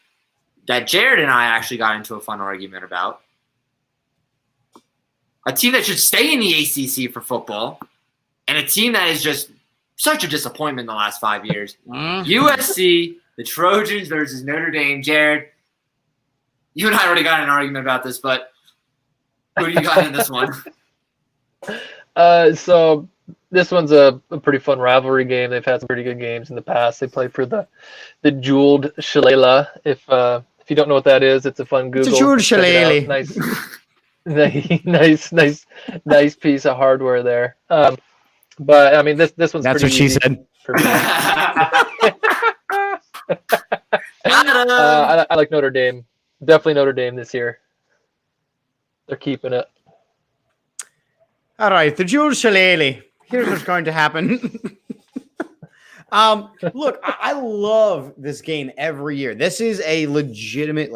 that Jerred and I actually got into a fun argument about. A team that should stay in the ACC for football, and a team that is just such a disappointment in the last 5 years. USC, the Trojans versus Notre Dame. Jerred, you and I already got in an argument about this, but who do you got in this one? So this one's a pretty fun rivalry game. They've had some pretty good games in the past. They played for the jeweled shillelagh. If you don't know what that is, it's a fun Google. It's a jeweled shillelagh. Nice piece of hardware there. But this one's that's pretty what she easy said. for me. I like Notre Dame. Definitely Notre Dame this year. They're keeping it. All right, the jeweled shillelagh. Here's what's going to happen. Look, I love this game every year. This is a legitimate,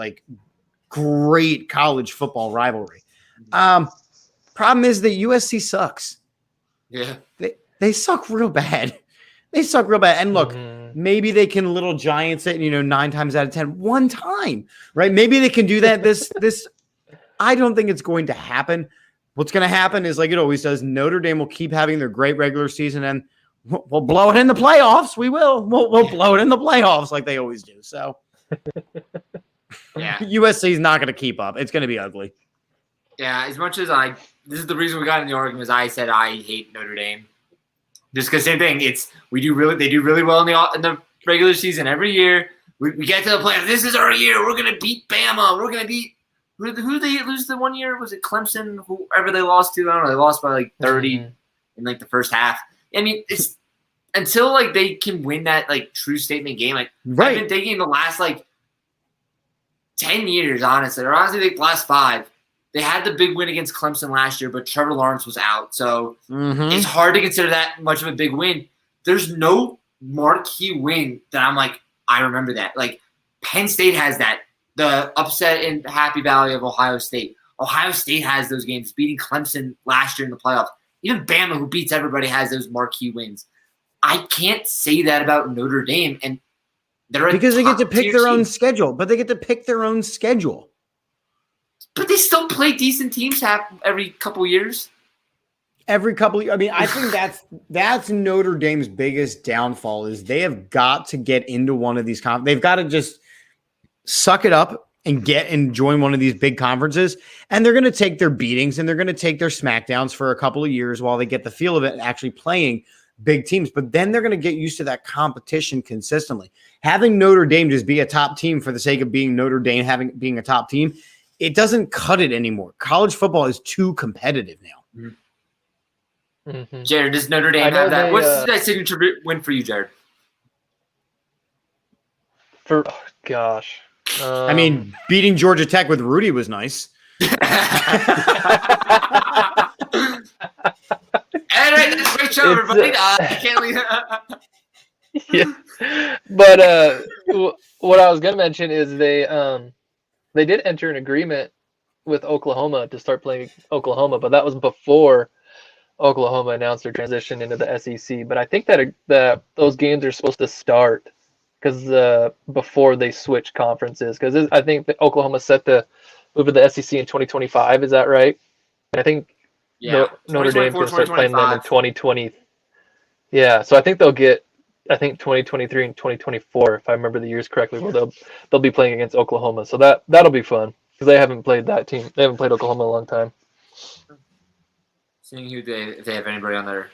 great college football rivalry. Problem is that USC sucks. Yeah. They suck real bad. They suck real bad. And look, maybe they can little giants it, 9 times out of 10, one time, right? Maybe they can do that. This, I don't think it's going to happen. What's going to happen is, like it always does, Notre Dame will keep having their great regular season, and we'll blow it in the playoffs. We will. We'll blow it in the playoffs like they always do. So, yeah, USC is not going to keep up. It's going to be ugly. Yeah, as much as this is the reason we got in the argument. Is I said I hate Notre Dame, just because same thing. They do really well in the regular season every year. We get to the playoffs. This is our year. We're gonna beat Bama. We're gonna beat who they lose the one year? Was it Clemson? Whoever they lost to, I don't know. They lost by 30 in the first half. It's until they can win that true statement game. I've been thinking the last 10 years, honestly, or honestly the last 5. They had the big win against Clemson last year, but Trevor Lawrence was out, so it's hard to consider that much of a big win. There's no marquee win that I'm I remember that. Penn State has that. The upset in Happy Valley of Ohio State. Ohio State has those games, beating Clemson last year in the playoffs. Even Bama, who beats everybody, has those marquee wins. I can't say that about Notre Dame, and they're because they get to pick their own schedule. But they get to pick their own schedule. But they still play decent teams every couple years. Every couple of, I think that's Notre Dame's biggest downfall is they have got to get into one of these they've got to just suck it up and join one of these big conferences, and they're going to take their beatings and they're going to take their smackdowns for a couple of years while they get the feel of it and actually playing big teams. But then they're going to get used to that competition consistently. Having Notre Dame just be a top team for the sake of being Notre Dame, being a top team, it doesn't cut it anymore. College football is too competitive now. Jerred, does Notre Dame have that? What's that signature win for you, Jerred? Beating Georgia Tech with Rudy was nice. Great show, everybody. I can't leave. Yeah, but what I was gonna mention is they did enter an agreement with Oklahoma to start playing Oklahoma, but that was before Oklahoma announced their transition into the SEC. But I think that those games are supposed to start because before they switch conferences, because I think that Oklahoma's set to move to the SEC in 2025. Is that right? And I think Notre Dame's going to start playing them in 2020. Yeah, so I think they'll get 2023 and 2024, if I remember the years correctly, where they'll be playing against Oklahoma. So that'll be fun because they haven't played that team. They haven't played Oklahoma in a long time. Seeing if they have anybody on there.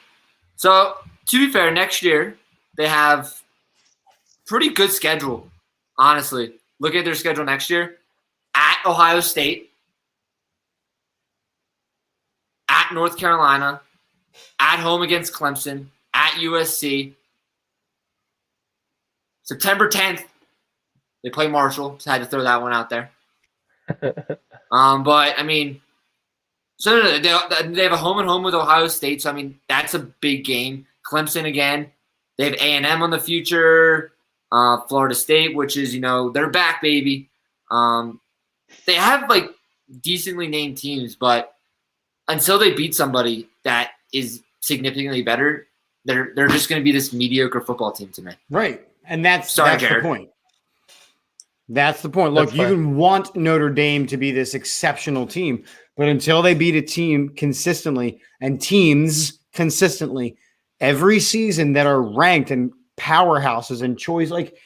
So to be fair, next year they have pretty good schedule, honestly. look at their schedule next year. At Ohio State, at North Carolina, at home against Clemson, at USC. September 10th, they play Marshall. Just had to throw that one out there. But, I mean, so they have a home and home with Ohio State. So, I mean, that's a big game. Clemson again. They have A&M on the future. Florida State, which is, they're back, baby. They have, like, decently named teams, but until they beat somebody that is significantly better, they're just going to be this mediocre football team to me. Right. And that's the point. That's the point. Look, you can want Notre Dame to be this exceptional team, but until they beat a team consistently and teams consistently every season that are ranked and powerhouses and choice, like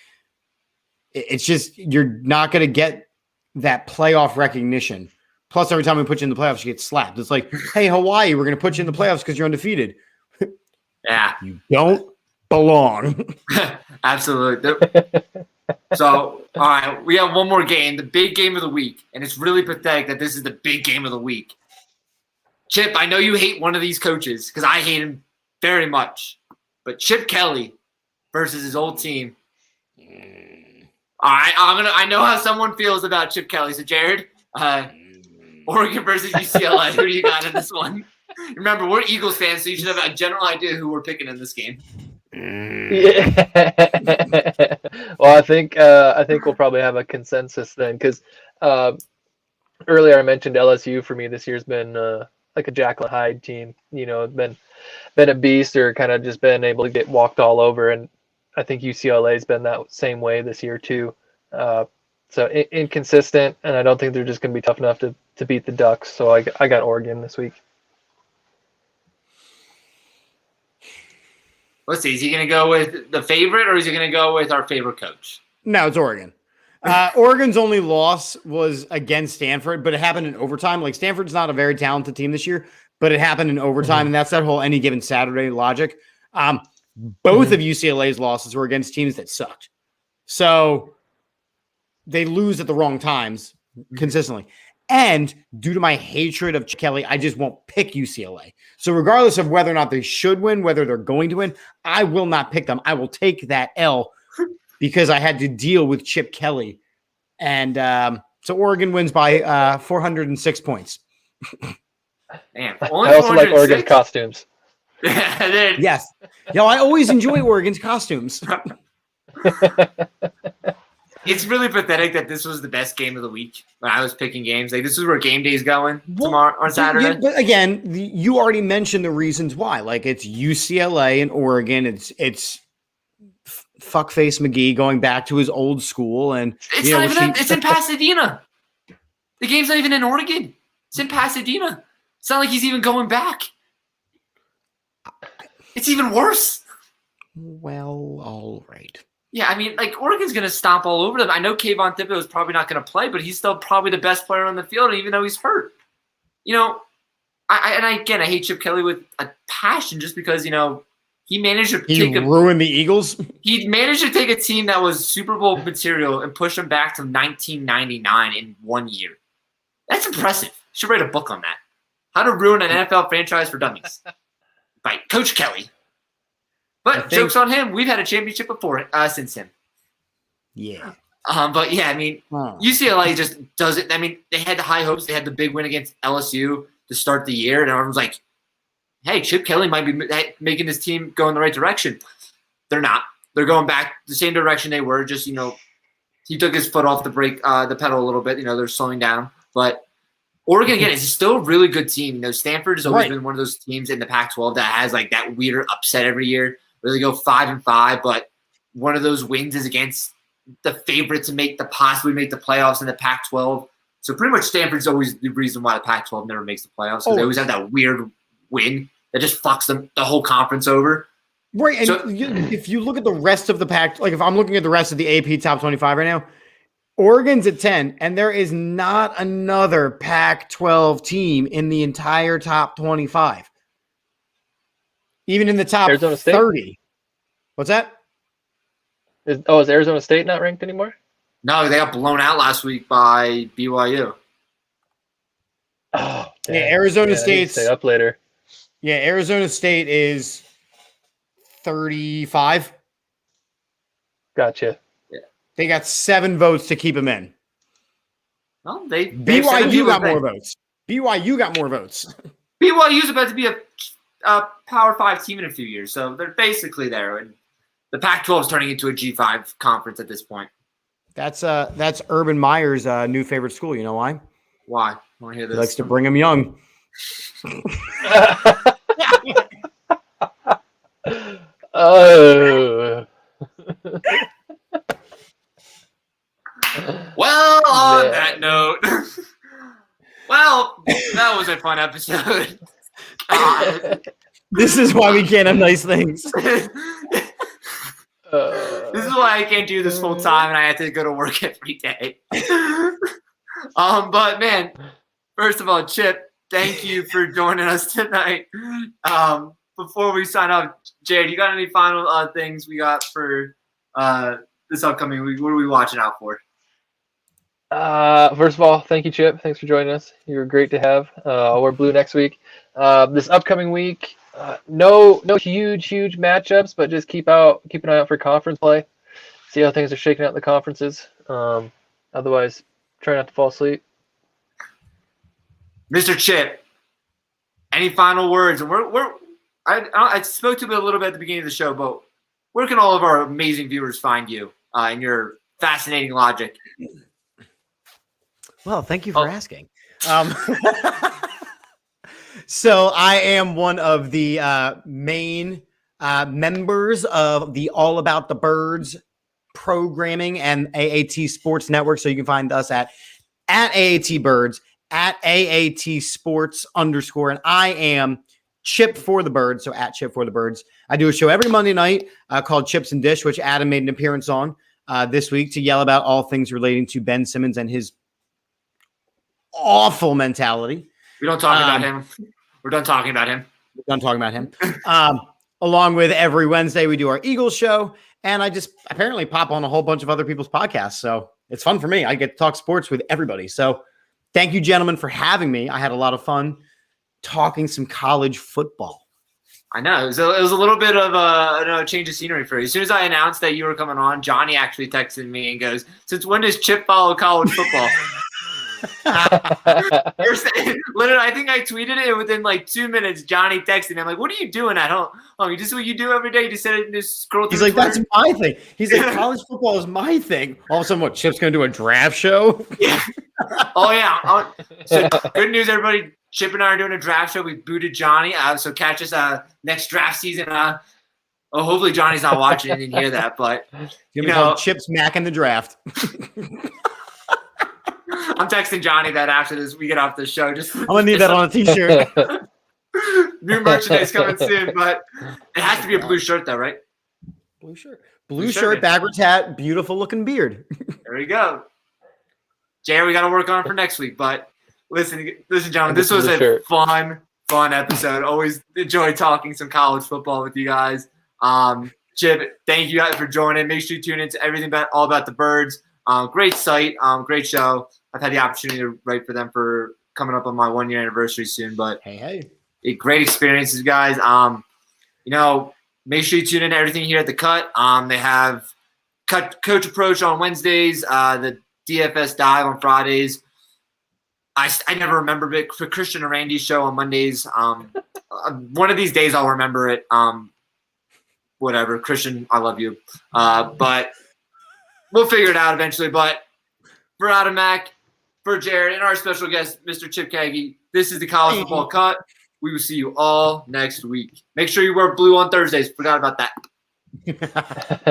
it's just, you're not going to get that playoff recognition. Plus, every time we put you in the playoffs, you get slapped. It's like, hey, Hawaii, we're going to put you in the playoffs because you're undefeated. Yeah. You don't belong. Absolutely. So, all right, we have one more game, the big game of the week, and it's really pathetic that this is the big game of the week. Chip, I know you hate one of these coaches because I hate him very much, but Chip Kelly versus his old team. All right, I know how someone feels about Chip Kelly. So, Jerred, Oregon versus UCLA. Who do you got in this one? Remember, we're Eagles fans, so you should have a general idea who we're picking in this game. Yeah. Well, I think we'll probably have a consensus then, because earlier I mentioned LSU for me this year's been like a Jekyll and Hyde team. Been a beast, or kind of just been able to get walked all over, and I think UCLA's been that same way this year too. So inconsistent, and I don't think they're just going to be tough enough to beat the Ducks. So I got Oregon this week. Let's see. Is he going to go with the favorite, or is he going to go with our favorite coach? No, it's Oregon. Oregon's only loss was against Stanford, but it happened in overtime. Like, Stanford's not a very talented team this year, but it happened in overtime, and that's that whole any given Saturday logic. Both of UCLA's losses were against teams that sucked. So they lose at the wrong times consistently. And due to my hatred of Kelly, I just won't pick UCLA. So regardless of whether or not they should win, whether they're going to win, I will not pick them. I will take that L because I had to deal with Chip Kelly. And so Oregon wins by 406 points. Damn, I also like Oregon's costumes. Yes. I always enjoy Oregon's costumes. It's really pathetic that this was the best game of the week when I was picking games. Like, this is where game day's going tomorrow on Saturday. Yeah, but again, you already mentioned the reasons why. Like, it's UCLA and Oregon. It's fuckface McGee going back to his old school, and it's not even. It's in Pasadena. The game's not even in Oregon. It's in Pasadena. It's not like he's even going back. It's even worse. Well, all right. Yeah, I mean, like, Oregon's going to stomp all over them. I know Kayvon Thibodeau is probably not going to play, but he's still probably the best player on the field, even though he's hurt. I hate Chip Kelly with a passion just because, he managed to ruin the Eagles. He managed to take a team that was Super Bowl material and push them back to 1999 in 1 year. That's impressive. You should write a book on that. How to ruin an NFL franchise for dummies by Coach Kelly. But joke's on him. We've had a championship before since him. Yeah. But yeah, I mean, UCLA just does it. I mean, they had the high hopes. They had the big win against LSU to start the year, and everyone's like, hey, Chip Kelly might be making this team go in the right direction. They're not. They're going back the same direction they were. Just, he took his foot off the brake, the pedal a little bit. They're slowing down. But Oregon, again, is still a really good team. Stanford has always been one of those teams in the Pac-12 that has, like, that weird upset every year. Where they go 5-5, but one of those wins is against the favorite to possibly make the playoffs in the Pac-12. So pretty much Stanford's always the reason why the Pac-12 never makes the playoffs. Because they always have that weird win that just fucks the whole conference over. Right, and so, if you look at the rest of the Pac, like if I'm looking at the rest of the AP Top 25 right now, Oregon's at 10, and there is not another Pac-12 team in the entire top 25. Even in the top 30. What's that? Is Arizona State not ranked anymore? No, they got blown out last week by BYU. Oh, Yeah, Arizona I need to State's stay up later. Yeah, Arizona State is 35. Gotcha. They got 7 votes to keep him in. Well, they've BYU got more votes. BYU got more votes. BYU's about to be a Power 5 team in a few years, so they're basically there. And the Pac-12 is turning into a G5 conference at this point. That's Urban Meyer's new favorite school. You know why? Why? I want to hear this. He likes to bring them young. Oh. Well, on Man. that note, well, that was a fun episode. God. This is why we can't have nice things. This is why I can't do this full time and I have to go to work every day. But man, first of all, Chip, thank you for joining us tonight. Before we sign off, Jerred, you got any final things we got for this upcoming week? What are we watching out for? First of all, thank you, Chip. Thanks for joining us. You were great to have. I'll wear blue next week. This upcoming week, no huge matchups, but just keep an eye out for conference play. See how things are shaking out in the conferences. Otherwise, try not to fall asleep. Mr. Chip, any final words? And I spoke to it a little bit at the beginning of the show, but where can all of our amazing viewers find you and your fascinating logic? Well, thank you for asking. So I am one of the main members of the All About the Birds programming and AAT Sports Network. So you can find us at AAT Birds, at AAT Sports _ and I am Chip for the Birds, so at Chip for the Birds. I do a show every Monday night called Chips and Dish, which Adam made an appearance on this week to yell about all things relating to Ben Simmons and his awful mentality. We don't talk about him. We're done talking about him. We're done talking about him. Along with every Wednesday, we do our Eagles show, and I just apparently pop on a whole bunch of other people's podcasts. So it's fun for me. I get to talk sports with everybody. So thank you, gentlemen, for having me. I had a lot of fun talking some college football. I know. It was a little bit of a change of scenery for you. As soon as I announced that you were coming on, Johnny actually texted me and goes, "Since when does Chip follow college football?" Literally, I think I tweeted it within like 2 minutes. Johnny texted me. I'm like, "What are you doing at home? Oh, this is what you do every day? You just sit and just scroll through." He's like, Twitter? "That's my thing." He's like, "College football is my thing." All of a sudden, what? Chip's going to do a draft show? Yeah. Oh yeah. So good news, everybody. Chip and I are doing a draft show. We booted Johnny. So catch us next draft season. Hopefully Johnny's not watching and didn't hear that. But You know, Chip's Mac in the draft. I'm texting Johnny that after this we get off the show. I'm gonna need that on a t-shirt. New merchandise coming soon, but it has to be a blue shirt though, right? Blue shirt, blue shirt, backwards hat, beautiful looking beard. There we go. Jerry, we got to work on it for next week. But listen, gentlemen, this was a fun episode. Always enjoy talking some college football with you guys. Chip, thank you guys for joining. Make sure you tune into everything all about the Birds. Great site, great show. I've had the opportunity to write for them for coming up on my 1-year anniversary soon. But hey, great experiences, guys. Make sure you tune in to everything here at the Cut. They have Coach Approach on Wednesdays, the DFS Dive on Fridays. I never remember it. For Christian and Randy's show on Mondays. One of these days I'll remember it. Whatever, Christian, I love you. But we'll figure it out eventually. But for Adam Mack, for Jerred, and our special guest, Mr. Chip Kagi, this is the College Football Cut. We will see you all next week. Make sure you wear blue on Thursdays. Forgot about that.